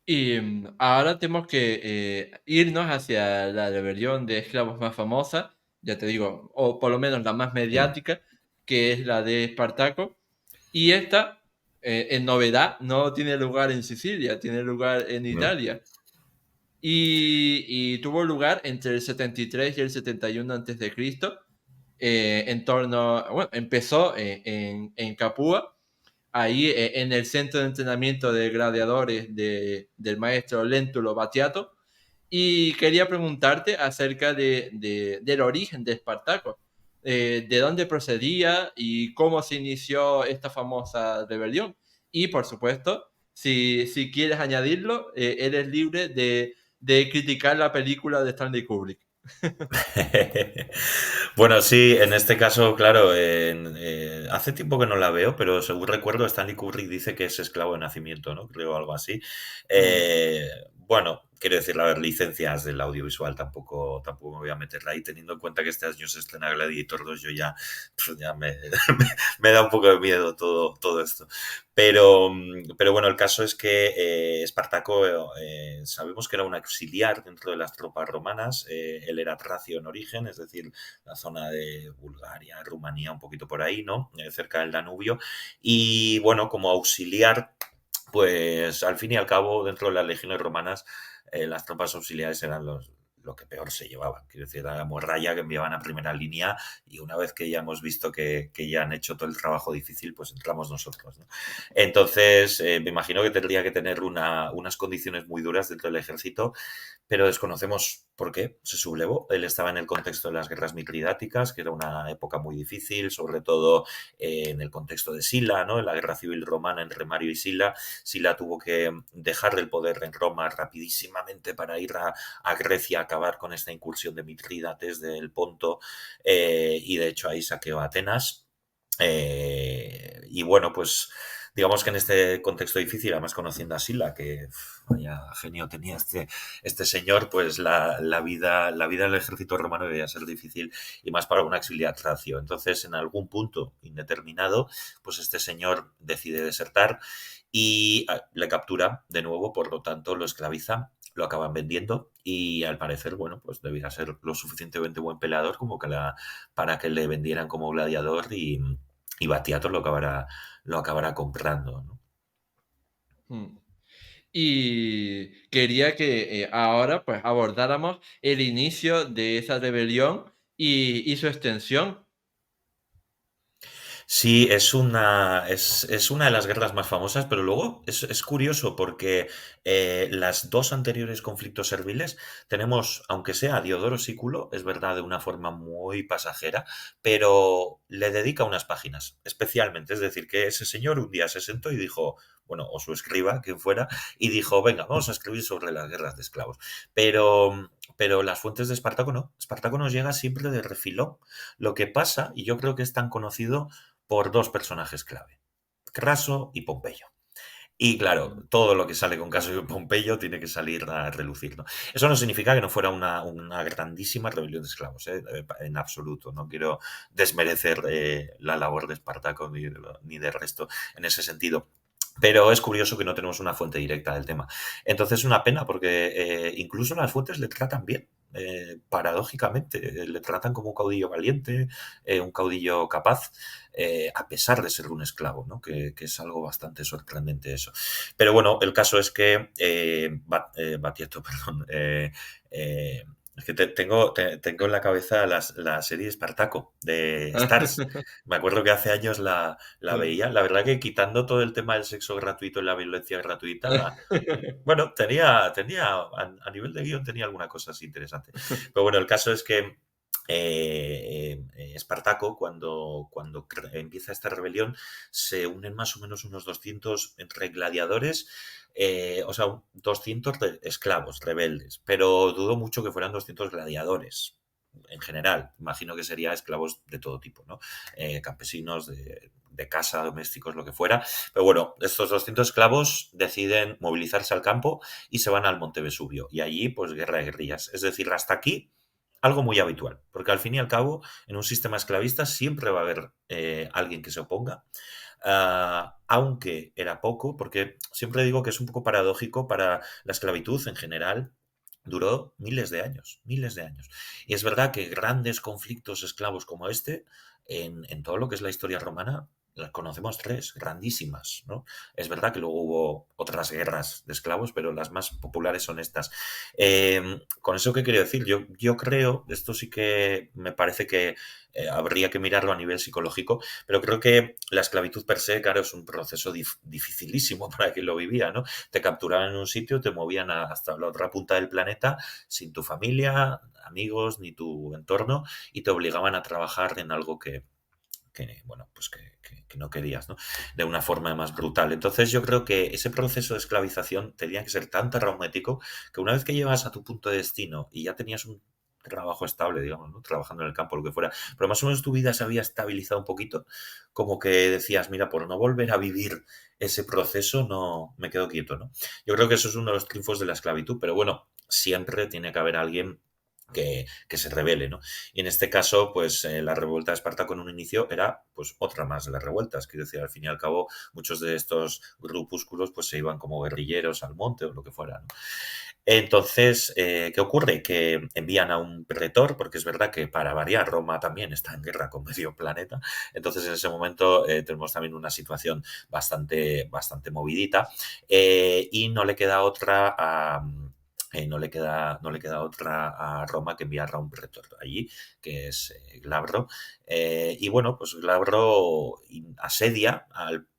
Y ahora tenemos que irnos hacia la rebelión de esclavos más famosa, ya te digo, o por lo menos la más Mm, mediática, que es la de Espartaco. Y esta, en novedad, no tiene lugar en Sicilia, tiene lugar en mm, Italia. Y tuvo lugar entre el 73 y el 71 antes de Cristo, en torno, bueno, empezó en Capua, ahí en el centro de entrenamiento de gladiadores del maestro Léntulo Batiato, y quería preguntarte acerca del origen de Espartaco, de dónde procedía y cómo se inició esta famosa rebelión. Y por supuesto, si quieres añadirlo, eres libre de criticar la película de Stanley Kubrick. Bueno, sí, en este caso, claro, hace tiempo que no la veo, pero según recuerdo, Stanley Kubrick dice que es esclavo de nacimiento, ¿no? Creo algo así. Mm. Bueno, quiero decir, a ver, licencias del audiovisual tampoco me voy a meter ahí, teniendo en cuenta que este año se estrena Gladiator 2, yo ya, ya me da un poco de miedo todo esto. Pero bueno, el caso es que Espartaco sabemos que era un auxiliar dentro de las tropas romanas. Él era tracio en origen, es decir, la zona de Bulgaria, Rumanía, un poquito por ahí, ¿no? Cerca del Danubio. Y bueno, como auxiliar, pues al fin y al cabo, dentro de las legiones romanas, las tropas auxiliares eran lo que peor se llevaban. Quiero decir, era la morralla que enviaban a primera línea y una vez que ya hemos visto que ya han hecho todo el trabajo difícil, pues entramos nosotros, ¿no? Entonces, me imagino que tendría que tener unas condiciones muy duras dentro del ejército, pero desconocemos por qué se sublevó. Él estaba en el contexto de las guerras mitridáticas, que era una época muy difícil, sobre todo en el contexto de Sila, ¿no? En la guerra civil romana entre Mario y Sila. Sila tuvo que dejar el poder en Roma rapidísimamente para ir a Grecia a acabar con esta incursión de Mitrídates del Ponto, y de hecho ahí saqueó a Atenas. Y bueno, pues digamos que en este contexto difícil, además conociendo a Sila, que vaya genio tenía este señor, pues la vida del ejército romano debía ser difícil y más para un auxiliar tracio. Entonces, en algún punto indeterminado, pues este señor decide desertar y le captura de nuevo, por lo tanto lo esclaviza, lo acaban vendiendo y al parecer, bueno, pues debía ser lo suficientemente buen peleador como que para que le vendieran como gladiador y Batiato lo acabará comprando, ¿no? Mm. Y quería que ahora pues abordáramos el inicio de esa rebelión y su extensión. Sí, es una de las guerras más famosas, pero luego es curioso porque las dos anteriores conflictos serviles tenemos, aunque sea a Diodoro Sículo, es verdad, de una forma muy pasajera, pero le dedica unas páginas, especialmente. Es decir, que ese señor un día se sentó y dijo, bueno, o su escriba, quien fuera, y dijo, venga, vamos a escribir sobre las guerras de esclavos. Pero las fuentes de Espartaco no. Espartaco nos llega siempre de refilón. Lo que pasa, y yo creo que es tan conocido por dos personajes clave, Craso y Pompeyo. Y claro, Mm. todo lo que sale con Craso y Pompeyo tiene que salir a relucir, ¿no? Eso no significa que no fuera una grandísima rebelión de esclavos, ¿eh? En absoluto. No quiero desmerecer la labor de Espartaco ni del resto en ese sentido. Pero es curioso que no tenemos una fuente directa del tema. Entonces es una pena porque incluso las fuentes le tratan bien. Paradójicamente, le tratan como un caudillo valiente, un caudillo capaz, a pesar de ser un esclavo, ¿no? Que es algo bastante sorprendente eso. Pero bueno, el caso es que Batieto, perdón, es que tengo en la cabeza la serie Espartaco de Stars. Me acuerdo que hace años la Sí. veía. La verdad que quitando todo el tema del sexo gratuito y la violencia gratuita, bueno, a nivel de guión tenía alguna cosa así interesante. Pero bueno, el caso es que Espartaco, cuando empieza esta rebelión, se unen más o menos unos 200 entre gladiadores, o sea, 200 esclavos rebeldes, pero dudo mucho que fueran 200 gladiadores. En general, imagino que sería esclavos de todo tipo, ¿no? Campesinos de casa, domésticos, lo que fuera. Pero bueno, estos 200 esclavos deciden movilizarse al campo y se van al Monte Vesubio. Y allí, pues, guerra de guerrillas. Es decir, hasta aquí algo muy habitual, porque al fin y al cabo, en un sistema esclavista siempre va a haber alguien que se oponga, aunque era poco, porque siempre digo que es un poco paradójico para la esclavitud en general. Duró miles de años, miles de años. Y es verdad que grandes conflictos esclavos como este, en todo lo que es la historia romana, las conocemos tres, grandísimas, ¿no? Es verdad que luego hubo otras guerras de esclavos, pero las más populares son estas. Con eso, ¿qué quiero decir? Yo creo, esto sí que me parece que habría que mirarlo a nivel psicológico, pero creo que la esclavitud per se, claro, es un proceso dificilísimo para quien lo vivía, ¿no? Te capturaban en un sitio, te movían hasta la otra punta del planeta sin tu familia, amigos, ni tu entorno, y te obligaban a trabajar en algo que bueno, pues que no querías, ¿no? De una forma más brutal. Entonces yo creo que ese proceso de esclavización tenía que ser tan traumático que una vez que llegas a tu punto de destino y ya tenías un trabajo estable, digamos, ¿no? Trabajando en el campo, lo que fuera, pero más o menos tu vida se había estabilizado un poquito, como que decías, mira, por no volver a vivir ese proceso, no me quedo quieto, ¿no? Yo creo que eso es uno de los triunfos de la esclavitud, pero bueno, siempre tiene que haber alguien que se revele, ¿no? Y en este caso, pues la revuelta de Espartaco en un inicio era pues otra más de las revueltas. Quiero decir, al fin y al cabo, muchos de estos grupúsculos pues se iban como guerrilleros al monte o lo que fuera, ¿no? Entonces, ¿qué ocurre? Que envían a un pretor, porque es verdad que para variar Roma también está en guerra con medio planeta. Entonces, en ese momento tenemos también una situación bastante movidita y no le queda otra no le queda otra a Roma que enviar a un pretor allí, que es Glabro. Y bueno, pues Glabro asedia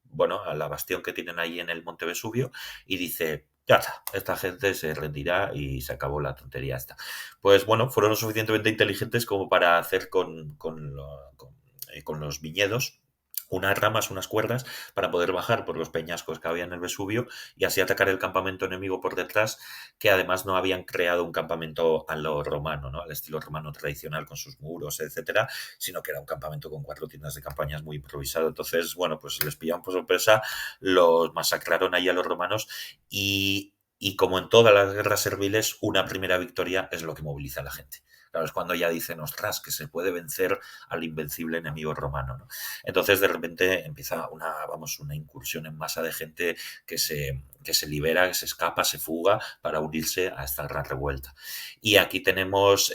bueno, a la bastión que tienen ahí en el Monte Vesubio y dice, ya está, esta gente se rendirá y se acabó la tontería esta. Pues bueno, fueron lo suficientemente inteligentes como para hacer con los viñedos unas ramas, unas cuerdas, para poder bajar por los peñascos que había en el Vesubio y así atacar el campamento enemigo por detrás, que además no habían creado un campamento a lo romano, ¿no? Al estilo romano tradicional con sus muros, etcétera, sino que era un campamento con 4 tiendas de campañas muy improvisado. Entonces, bueno, pues les pillaron por sorpresa, los masacraron ahí a los romanos y como en todas las guerras serviles, una primera victoria es lo que moviliza a la gente. Claro, es cuando ya dicen, ostras, que se puede vencer al invencible enemigo romano, ¿no? Entonces, de repente empieza una incursión en masa de gente que se libera, que se escapa, se fuga para unirse a esta gran revuelta. Y aquí tenemos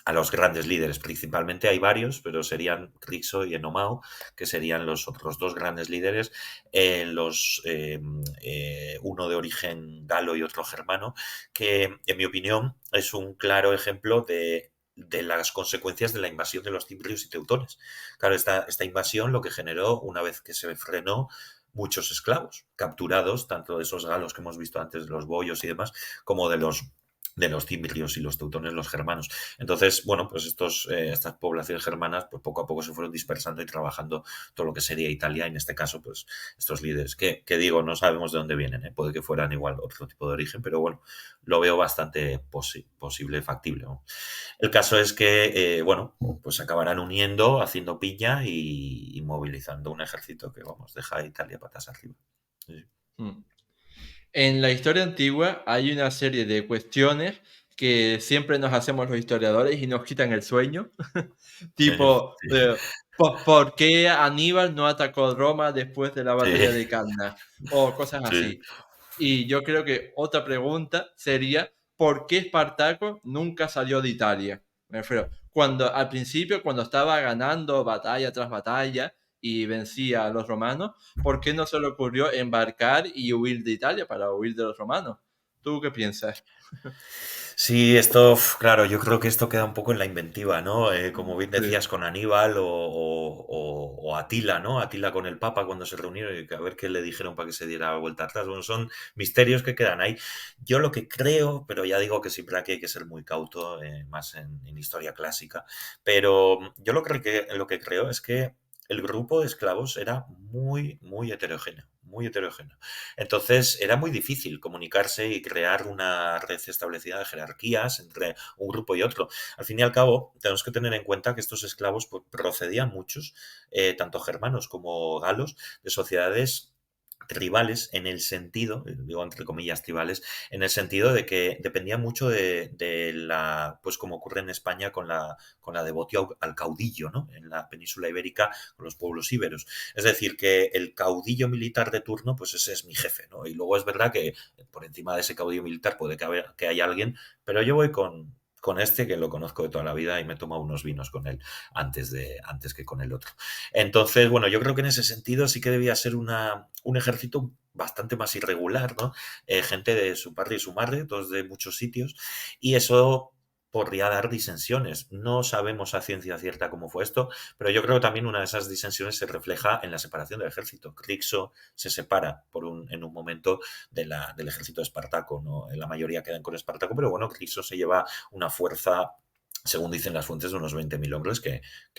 a los grandes líderes, principalmente hay varios, pero serían Rixo y Enomao, que serían los otros dos grandes líderes, uno de origen galo y otro germano, que en mi opinión es un claro ejemplo de las consecuencias de la invasión de los cimbrios y teutones. Claro, esta invasión lo que generó, una vez que se frenó, muchos esclavos capturados, tanto de esos galos que hemos visto antes, de los boyos y demás, como de los cimbrios y los teutones, los germanos. Entonces, bueno, pues estas poblaciones germanas, pues poco a poco se fueron dispersando y trabajando todo lo que sería Italia, en este caso, pues estos líderes, que digo, no sabemos de dónde vienen, ¿eh? Puede que fueran igual otro tipo de origen, pero bueno, lo veo bastante posible, factible, ¿no? El caso es que, bueno, pues se acabarán uniendo, haciendo piña y movilizando un ejército que, vamos, deja a Italia patas arriba. Sí, Mm. En la historia antigua hay una serie de cuestiones que siempre nos hacemos los historiadores y nos quitan el sueño. Tipo, sí, ¿por qué Aníbal no atacó Roma después de la sí, batalla de Canna? O cosas sí. así. Y yo creo que otra pregunta sería, ¿por qué Espartaco nunca salió de Italia? Me refiero, al principio, cuando estaba ganando batalla tras batalla y vencía a los romanos, ¿por qué no se le ocurrió embarcar y huir de Italia para huir de los romanos? ¿Tú qué piensas? Sí, esto, claro, yo creo que esto queda un poco en la inventiva, ¿no? Como bien Sí. decías, con Aníbal o o Atila, ¿no? Atila con el Papa cuando se reunieron y a ver qué le dijeron para que se diera la vuelta atrás. Bueno, son misterios que quedan ahí. Yo lo que creo, pero ya digo que siempre aquí hay que ser muy cauto, más en historia clásica, pero yo lo que creo es que el grupo de esclavos era muy, muy heterogéneo, muy heterogéneo. Entonces era muy difícil comunicarse y crear una red establecida de jerarquías entre un grupo y otro. Al fin y al cabo, tenemos que tener en cuenta que estos esclavos pues, procedían muchos, tanto germanos como galos, de sociedades tribales en el sentido, digo entre comillas tribales, en el sentido de que dependía mucho de la, pues como ocurre en España con la devoción al caudillo, ¿no? En la península ibérica con los pueblos íberos. Es decir, que el caudillo militar de turno, pues ese es mi jefe, ¿no? Y luego es verdad que por encima de ese caudillo militar puede que haya alguien, pero yo voy con este que lo conozco de toda la vida y me he tomado unos vinos con él antes que con el otro. Entonces, bueno, yo creo que en ese sentido sí que debía ser un ejército bastante más irregular, ¿no? Gente de su padre y su madre, todos de muchos sitios, y eso podría dar disensiones. No sabemos a ciencia cierta cómo fue esto, pero yo creo que también una de esas disensiones se refleja en la separación del ejército. Crixo se separa en un momento del ejército de Espartaco, ¿no? La mayoría quedan con Espartaco, pero bueno, Crixo se lleva una fuerza, según dicen las fuentes, de unos 20.000 hombres,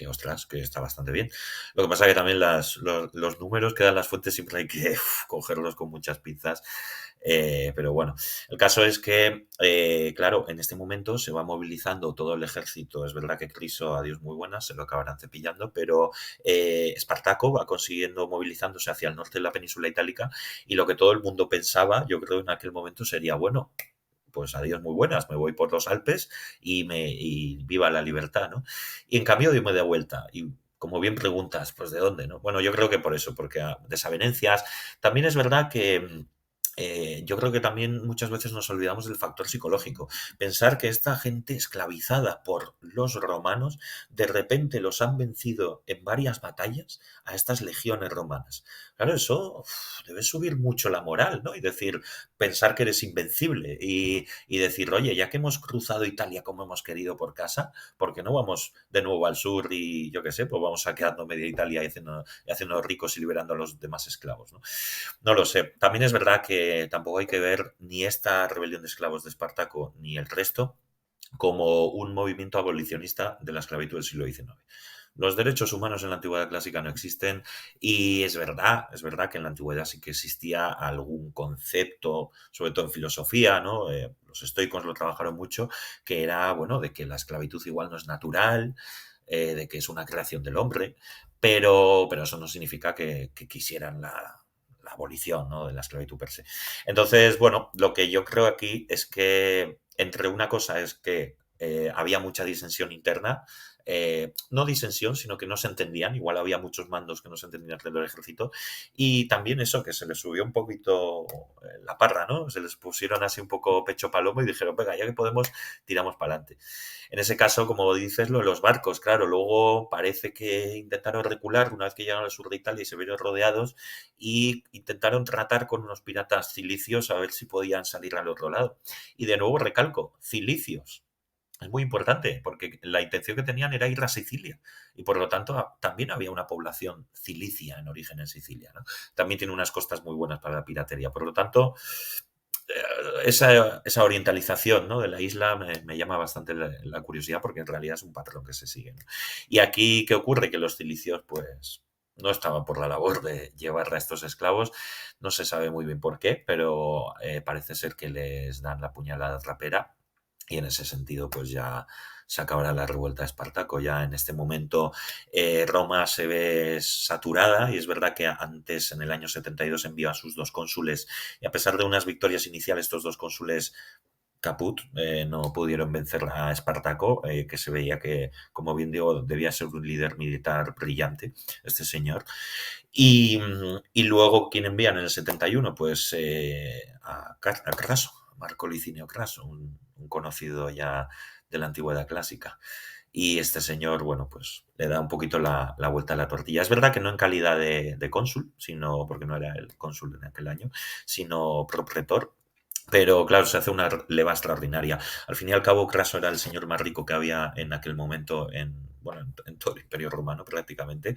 ostras, que está bastante bien. Lo que pasa es que también los números que dan las fuentes siempre hay que cogerlos con muchas pinzas. Pero bueno, el caso es que, claro, en este momento se va movilizando todo el ejército. Es verdad que Criso, a Dios muy buenas, se lo acabarán cepillando, pero Espartaco va consiguiendo movilizándose hacia el norte de la península itálica y lo que todo el mundo pensaba, yo creo en aquel momento sería, bueno, pues adiós muy buenas, me voy por los Alpes y viva la libertad, ¿no? Y en cambio yo me de vuelta y como bien preguntas, pues ¿de dónde, no? Bueno, yo creo que por eso, porque desavenencias. También es verdad que yo creo que también muchas veces nos olvidamos del factor psicológico. Pensar que esta gente esclavizada por los romanos, de repente los han vencido en varias batallas a estas legiones romanas. Claro, eso debe subir mucho la moral, ¿no? Y decir, pensar que eres invencible y decir, oye, ya que hemos cruzado Italia como hemos querido por casa, ¿por qué no vamos de nuevo al sur y yo qué sé, pues vamos saqueando media Italia y haciendo ricos y liberando a los demás esclavos, ¿no? No lo sé. También es verdad que tampoco hay que ver ni esta rebelión de esclavos de Espartaco ni el resto como un movimiento abolicionista de la esclavitud del siglo XIX. Los derechos humanos en la antigüedad clásica no existen y es verdad que en la antigüedad sí que existía algún concepto, sobre todo en filosofía, ¿no? Los estoicos lo trabajaron mucho, que era, bueno, de que la esclavitud igual no es natural, de que es una creación del hombre, pero eso no significa que quisieran la abolición, ¿no? De la esclavitud per se. Entonces, bueno, lo que yo creo aquí es que entre una cosa es que había mucha disensión interna, no disensión, sino que no se entendían, igual había muchos mandos que no se entendían dentro del ejército, y también eso, que se les subió un poquito la parra, ¿no? Se les pusieron así un poco pecho palomo y dijeron, venga, ya que podemos, tiramos para adelante. En ese caso, como dices, lo de los barcos, claro, luego parece que intentaron recular una vez que llegaron al sur de Italia y se vieron rodeados y intentaron tratar con unos piratas cilicios a ver si podían salir al otro lado. Y de nuevo recalco, cilicios. Es muy importante porque la intención que tenían era ir a Sicilia y por lo tanto también había una población cilicia en origen en Sicilia, ¿no? También tiene unas costas muy buenas para la piratería. Por lo tanto, esa orientalización, ¿no? De la isla me llama bastante la curiosidad porque en realidad es un patrón que se sigue, ¿no? Y aquí, ¿qué ocurre? Que los cilicios, pues, no estaban por la labor de llevar a estos esclavos. No se sabe muy bien por qué, pero parece ser que les dan la puñalada trapera y en ese sentido, pues ya se acabará la revuelta de Espartaco. Ya en este momento Roma se ve saturada y es verdad que antes, en el año 72, envió a sus dos cónsules y a pesar de unas victorias iniciales, estos dos cónsules caput, no pudieron vencer a Espartaco, que se veía que, como bien digo, debía ser un líder militar brillante, este señor. Y luego, ¿quién envían en el 71? Pues a Craso, Marco Licinio Craso, un conocido ya de la antigüedad clásica. Y este señor, bueno, pues le da un poquito la vuelta a la tortilla. Es verdad que no en calidad de cónsul, sino porque no era el cónsul en aquel año, sino propretor. Pero claro, se hace una leva extraordinaria. Al fin y al cabo, Craso era el señor más rico que había en aquel momento bueno, en todo el Imperio Romano prácticamente,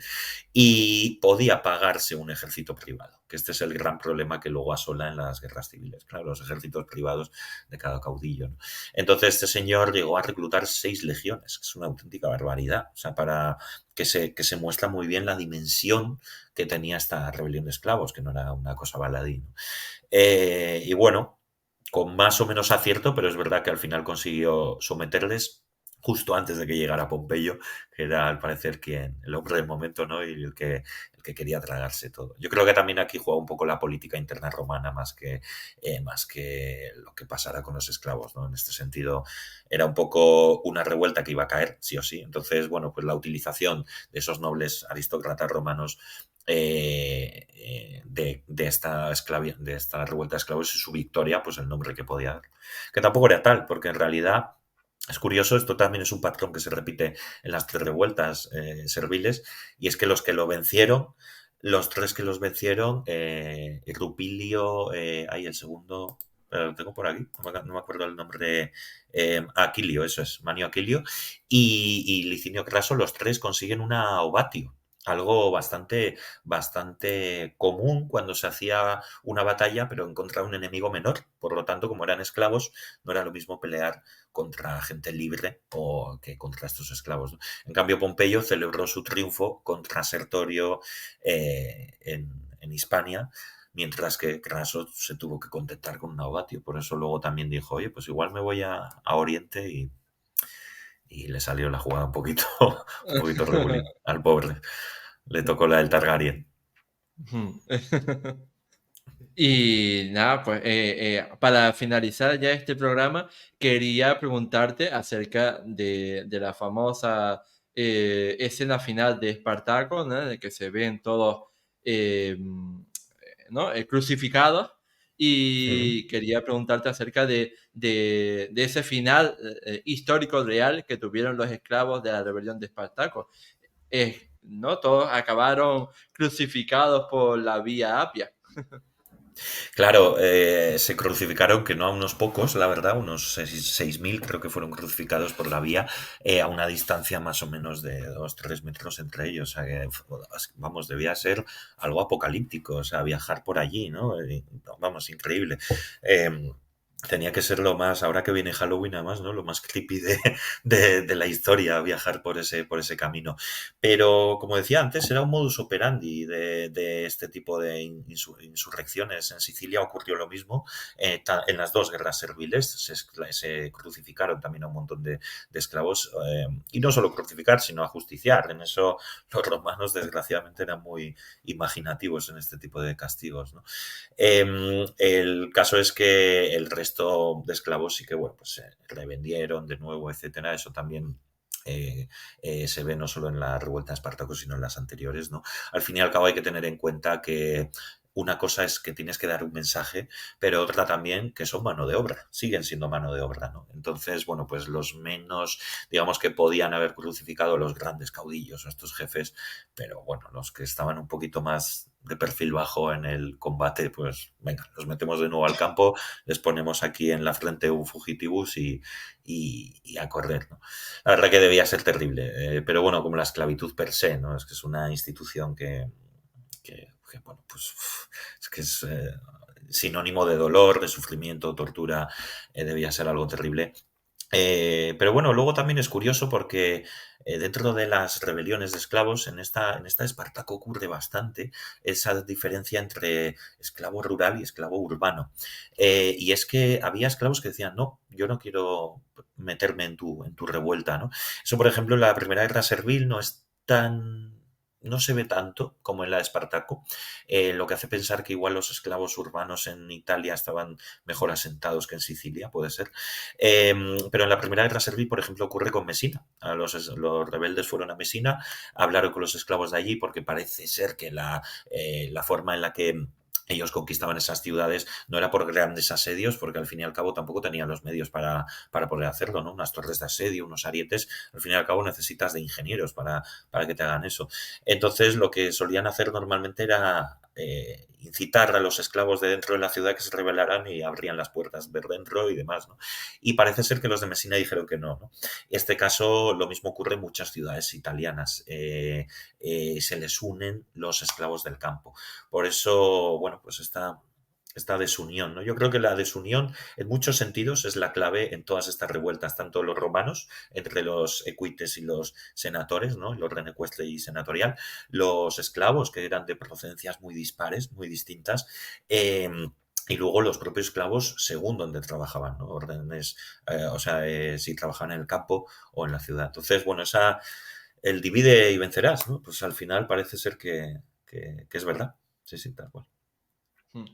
y podía pagarse un ejército privado, que este es el gran problema que luego asola en las guerras civiles, claro, los ejércitos privados de cada caudillo, ¿no? Entonces este señor llegó a reclutar 6 legiones, que es una auténtica barbaridad, o sea, para que se muestra muy bien la dimensión que tenía esta rebelión de esclavos, que no era una cosa baladí, ¿no? Y bueno, con más o menos acierto, pero es verdad que al final consiguió someterles justo antes de que llegara Pompeyo, que era al parecer el hombre del momento, ¿no? Y el que quería tragarse todo. Yo creo que también aquí juega un poco la política interna romana más que lo que pasara con los esclavos, ¿no? En este sentido, era un poco una revuelta que iba a caer, sí o sí. Entonces, bueno, pues la utilización de esos nobles aristócratas romanos de esta revuelta de esclavos y su victoria, pues el nombre que podía dar. Que tampoco era tal, porque en realidad es curioso, esto también es un patrón que se repite en las 3 revueltas serviles, y es que los que lo vencieron, los 3 que los vencieron, Rupilio, hay el segundo, lo tengo por aquí, no me acuerdo el nombre, Aquilio, eso es, Manio Aquilio, y Licinio Craso, los 3 consiguen una ovatio, algo bastante común cuando se hacía una batalla, pero en contra de un enemigo menor. Por lo tanto, como eran esclavos, no era lo mismo pelear contra gente libre o que contra estos esclavos, ¿no? En cambio, Pompeyo celebró su triunfo contra Sertorio en Hispania, mientras que Craso se tuvo que contentar con un ovatio. Por eso luego también dijo, oye, pues igual me voy a Oriente y le salió la jugada un poquito regulín al pobre. Le tocó la del Targaryen. Ujú. Y nada, pues para finalizar ya este programa, quería preguntarte acerca de la famosa escena final de Espartaco, ¿no? De que se ven todos ¿no? Crucificados. Mm. Y quería preguntarte acerca de ese final histórico real que tuvieron los esclavos de la rebelión de Espartaco. ¿No? Todos acabaron crucificados por la vía Apia. Claro, se crucificaron, que no a unos pocos, la verdad, unos 6.000 creo que fueron crucificados por la vía, a una distancia más o menos de 2 3 metros entre ellos. O sea, que, vamos, debía ser algo apocalíptico, o sea, viajar por allí, ¿no? Vamos, increíble. Eh, Tenía que ser lo más, ahora que viene Halloween además, ¿no? Lo más creepy de la historia, viajar por ese camino. Pero, como decía antes, era un modus operandi de este tipo de insurrecciones. En Sicilia ocurrió lo mismo. En las 2 guerras serviles se crucificaron también a un montón de esclavos. Y no solo crucificar, sino ajusticiar. En eso los romanos, desgraciadamente, eran muy imaginativos en este tipo de castigos, ¿no? El caso es que el resto de esclavos sí que, bueno, pues se revendieron de nuevo, etcétera. Eso también se ve no solo en la revuelta de Espartaco, sino en las anteriores, ¿no? Al fin y al cabo hay que tener en cuenta que una cosa es que tienes que dar un mensaje, pero otra también que son mano de obra, siguen siendo mano de obra, ¿no? Entonces, bueno, pues los menos, digamos que podían haber crucificado a los grandes caudillos, a estos jefes, pero bueno, los que estaban un poquito más de perfil bajo en el combate, pues venga, los metemos de nuevo al campo, les ponemos aquí en la frente un fugitivus y a correr, ¿no? La verdad que debía ser terrible, pero bueno, como la esclavitud per se, ¿no? Es que es una institución que, bueno, pues es que es sinónimo de dolor, de sufrimiento, tortura, debía ser algo terrible. Pero bueno, luego también es curioso porque dentro de las rebeliones de esclavos, en esta Espartaco ocurre bastante esa diferencia entre esclavo rural y esclavo urbano. Y es que había esclavos que decían, no, yo no quiero meterme en tu revuelta, ¿no? Eso, por ejemplo, en la Primera Guerra Servil no se ve tanto como en la de Espartaco, lo que hace pensar que igual los esclavos urbanos en Italia estaban mejor asentados que en Sicilia, puede ser. Pero en la Primera Guerra Servil, por ejemplo, ocurre con Mesina. Los rebeldes fueron a Mesina, hablaron con los esclavos de allí porque parece ser que la forma en la que ellos conquistaban esas ciudades no era por grandes asedios, porque al fin y al cabo tampoco tenían los medios para poder hacerlo, ¿no? Unas torres de asedio, unos arietes, al fin y al cabo necesitas de ingenieros para que te hagan eso. Entonces, lo que solían hacer normalmente era incitar a los esclavos de dentro de la ciudad que se rebelaran y abrían las puertas de dentro y demás, ¿no? Y parece ser que los de Messina dijeron que no, ¿no? En este caso, lo mismo ocurre en muchas ciudades italianas. Se les unen los esclavos del campo. Por eso, bueno, pues esta desunión, ¿no? Yo creo que la desunión, en muchos sentidos, es la clave en todas estas revueltas, tanto los romanos, entre los equites y los senatores, ¿no? El orden ecuestre y senatorial, los esclavos, que eran de procedencias muy dispares, muy distintas, y luego los propios esclavos según donde trabajaban, ¿no? Órdenes, si trabajaban en el campo o en la ciudad. Entonces, bueno, el divide y vencerás, ¿no? Pues al final parece ser que es verdad. Sí, sí, tal cual. Mm.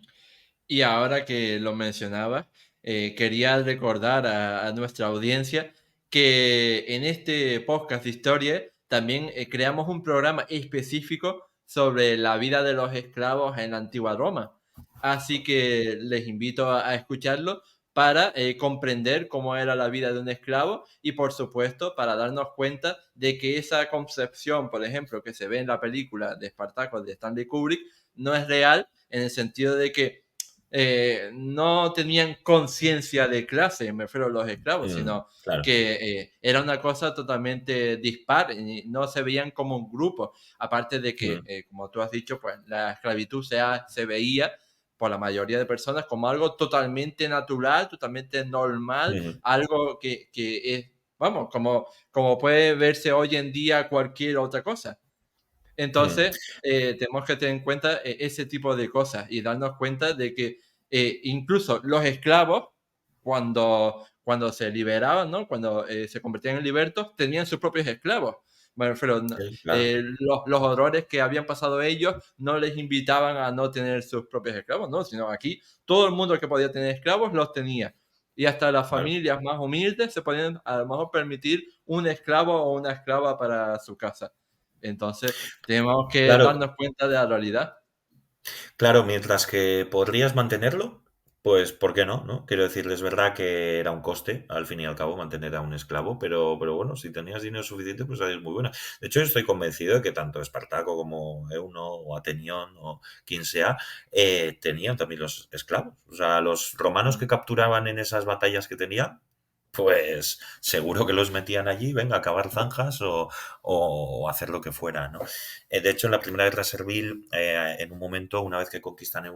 Y ahora que lo mencionaba, quería recordar a nuestra audiencia que en este podcast de historia también creamos un programa específico sobre la vida de los esclavos en la antigua Roma. Así que les invito a escucharlo para comprender cómo era la vida de un esclavo y por supuesto para darnos cuenta de que esa concepción, por ejemplo, que se ve en la película de Espartaco de Stanley Kubrick, no es real en el sentido de que no tenían conciencia de clase, me refiero a los esclavos, sino Claro. que era una cosa totalmente dispar y no se veían como un grupo. Aparte de que, Mm, como tú has dicho, pues la esclavitud se veía por la mayoría de personas como algo totalmente natural, totalmente normal, mm, algo que es, vamos, como puede verse hoy en día cualquier otra cosa. mm, Entonces, tenemos que tener en cuenta ese tipo de cosas y darnos cuenta de que incluso los esclavos, cuando se liberaban, ¿no? Cuando se convertían en libertos, tenían sus propios esclavos. Me refiero, sí, claro, los horrores que habían pasado ellos no les invitaban a no tener sus propios esclavos, ¿no? Sino aquí todo el mundo que podía tener esclavos los tenía. Y hasta las claro. familias más humildes se podían a lo mejor permitir un esclavo o una esclava para su casa. Entonces, tenemos que Claro, darnos cuenta de la realidad. claro, mientras que podrías mantenerlo, pues ¿por qué no? ¿No? Quiero decir, es verdad que era un coste, al fin y al cabo, mantener a un esclavo, pero bueno, si tenías dinero suficiente, pues es muy buena. De hecho, yo estoy convencido de que tanto Espartaco como Euno o Atenión o quien sea, tenían también los esclavos. O sea, los romanos Mm, que capturaban en esas batallas que tenían, pues seguro que los metían allí, venga, a cavar zanjas o hacer lo que fuera, ¿no? De hecho, en la Primera Guerra Servil, en un momento, una vez que conquistan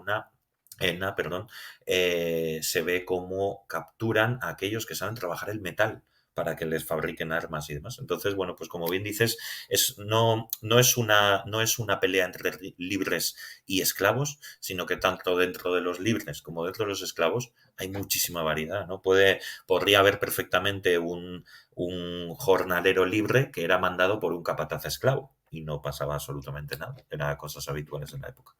Enna, perdón, se ve cómo capturan a aquellos que saben trabajar el metal para que les fabriquen armas y demás. Entonces, bueno, pues como bien dices, no es una pelea entre libres y esclavos, sino que tanto dentro de los libres como dentro de los esclavos hay muchísima variedad, ¿no? Podría haber perfectamente un jornalero libre que era mandado por un capataz esclavo y no pasaba absolutamente nada. Eran cosas habituales en la época.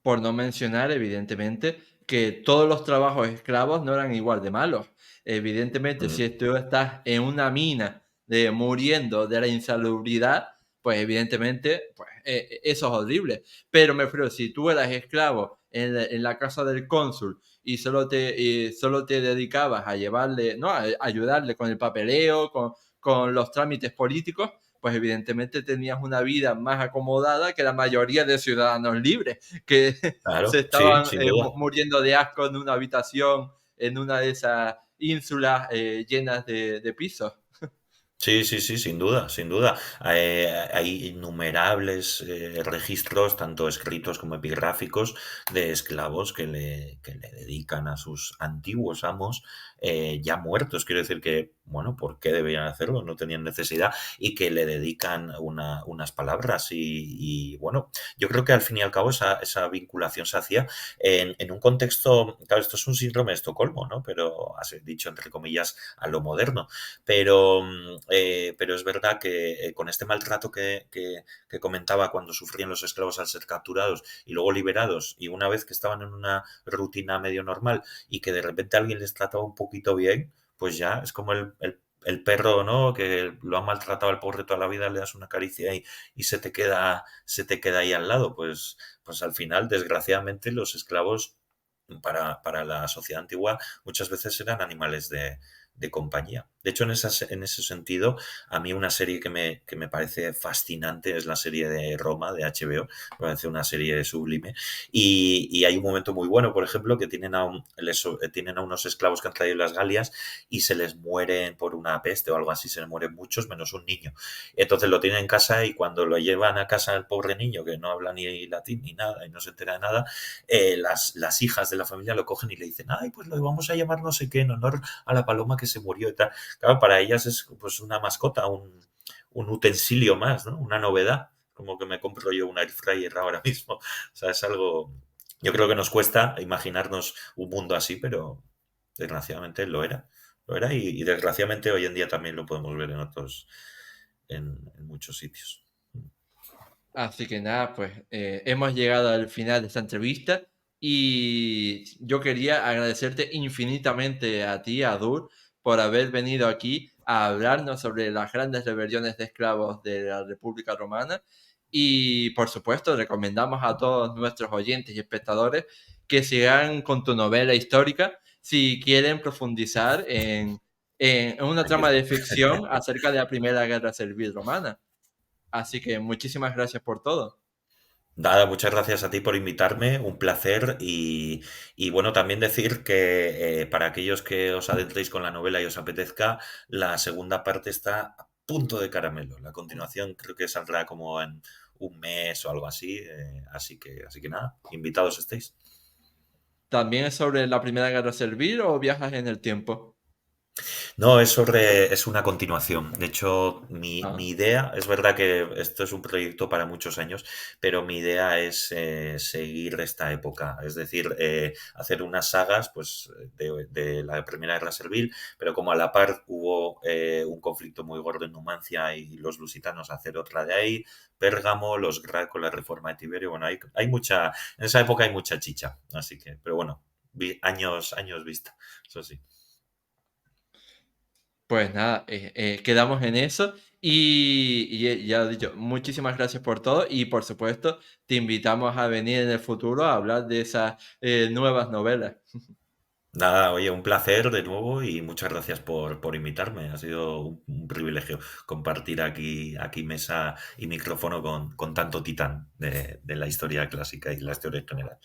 Por no mencionar, evidentemente, que todos los trabajos esclavos no eran igual de malos. Evidentemente, Mm, si tú estás en una mina muriendo de la insalubridad, pues evidentemente, pues eso es horrible. Pero me refiero, si tú eras esclavo en la casa del cónsul y solo te dedicabas a llevarle, no, a ayudarle con el papeleo, con los trámites políticos, pues evidentemente tenías una vida más acomodada que la mayoría de ciudadanos libres que se claro, sí, estaban sin duda. muriendo de asco en una habitación, en una de esas ínsulas llenas de pisos. Sí, sí, sí, sin duda, sin duda. Hay innumerables registros, tanto escritos como epigráficos, de esclavos que le dedican a sus antiguos amos ya muertos. Quiero decir que, bueno, ¿por qué debían hacerlo? No tenían necesidad y que le dedican unas palabras. Bueno, yo creo que al fin y al cabo esa vinculación se hacía en un contexto, claro, esto es un síndrome de Estocolmo, ¿no? Pero, así dicho entre comillas, a lo moderno, pero es verdad que con este maltrato que comentaba cuando sufrían los esclavos al ser capturados y luego liberados, y una vez que estaban en una rutina medio normal y que de repente alguien les trataba un poquito bien, pues ya es como el perro, ¿no? Que lo han maltratado al pobre toda la vida, le das una caricia y se te queda ahí al lado. Pues al final, desgraciadamente, los esclavos para la sociedad antigua muchas veces eran animales de compañía. De hecho, en ese sentido, a mí una serie que me parece fascinante es la serie de Roma de HBO. Me parece una serie sublime. Y hay un momento muy bueno, por ejemplo, que tienen a unos esclavos que han traído las Galias y se les mueren por una peste o algo así, se les mueren muchos menos un niño. Entonces lo tienen en casa y cuando lo llevan a casa el pobre niño, que no habla ni latín ni nada y no se entera de nada, las hijas de la familia lo cogen y le dicen, ay, pues lo vamos a llamar no sé qué en honor a la paloma que se murió y tal. Claro, para ellas es pues una mascota, un utensilio más, ¿no? Una novedad, como que me compro yo un air fryer ahora mismo. O sea, es algo... Yo creo que nos cuesta imaginarnos un mundo así, pero desgraciadamente lo era. Lo era y desgraciadamente hoy en día también lo podemos ver en otros, en muchos sitios. Así que nada, pues hemos llegado al final de esta entrevista y yo quería agradecerte infinitamente a ti, Adur, por haber venido aquí a hablarnos sobre las grandes rebeliones de esclavos de la República Romana y por supuesto recomendamos a todos nuestros oyentes y espectadores que sigan con tu novela histórica si quieren profundizar en una trama de ficción acerca de la Primera Guerra Servil Romana. Así que muchísimas gracias por todo. Nada, muchas gracias a ti por invitarme, un placer y bueno, también decir que para aquellos que os adentréis con la novela y os apetezca, la segunda parte está a punto de caramelo. La continuación creo que saldrá como en un mes o algo así, así que nada, invitados estéis. ¿También es sobre la Primera Guerra Servil o viajas en el tiempo? No, es una continuación. De hecho, Ah, mi idea, es verdad que esto es un proyecto para muchos años, pero mi idea es seguir esta época. Es decir, hacer unas sagas pues, de la Primera Guerra Servil, pero como a la par hubo un conflicto muy gordo en Numancia y los lusitanos, hacer otra de ahí, Pérgamo, los Grac con la reforma de Tiberio. Bueno, hay mucha, en esa época hay mucha chicha. Así que, pero bueno, años vista, eso sí. pues nada, quedamos en eso y ya he dicho, muchísimas gracias por todo y por supuesto te invitamos a venir en el futuro a hablar de esas nuevas novelas. Nada, oye, un placer de nuevo y muchas gracias por invitarme. Ha sido un privilegio compartir aquí mesa y micrófono con tanto titán de la historia clásica y la historia en general.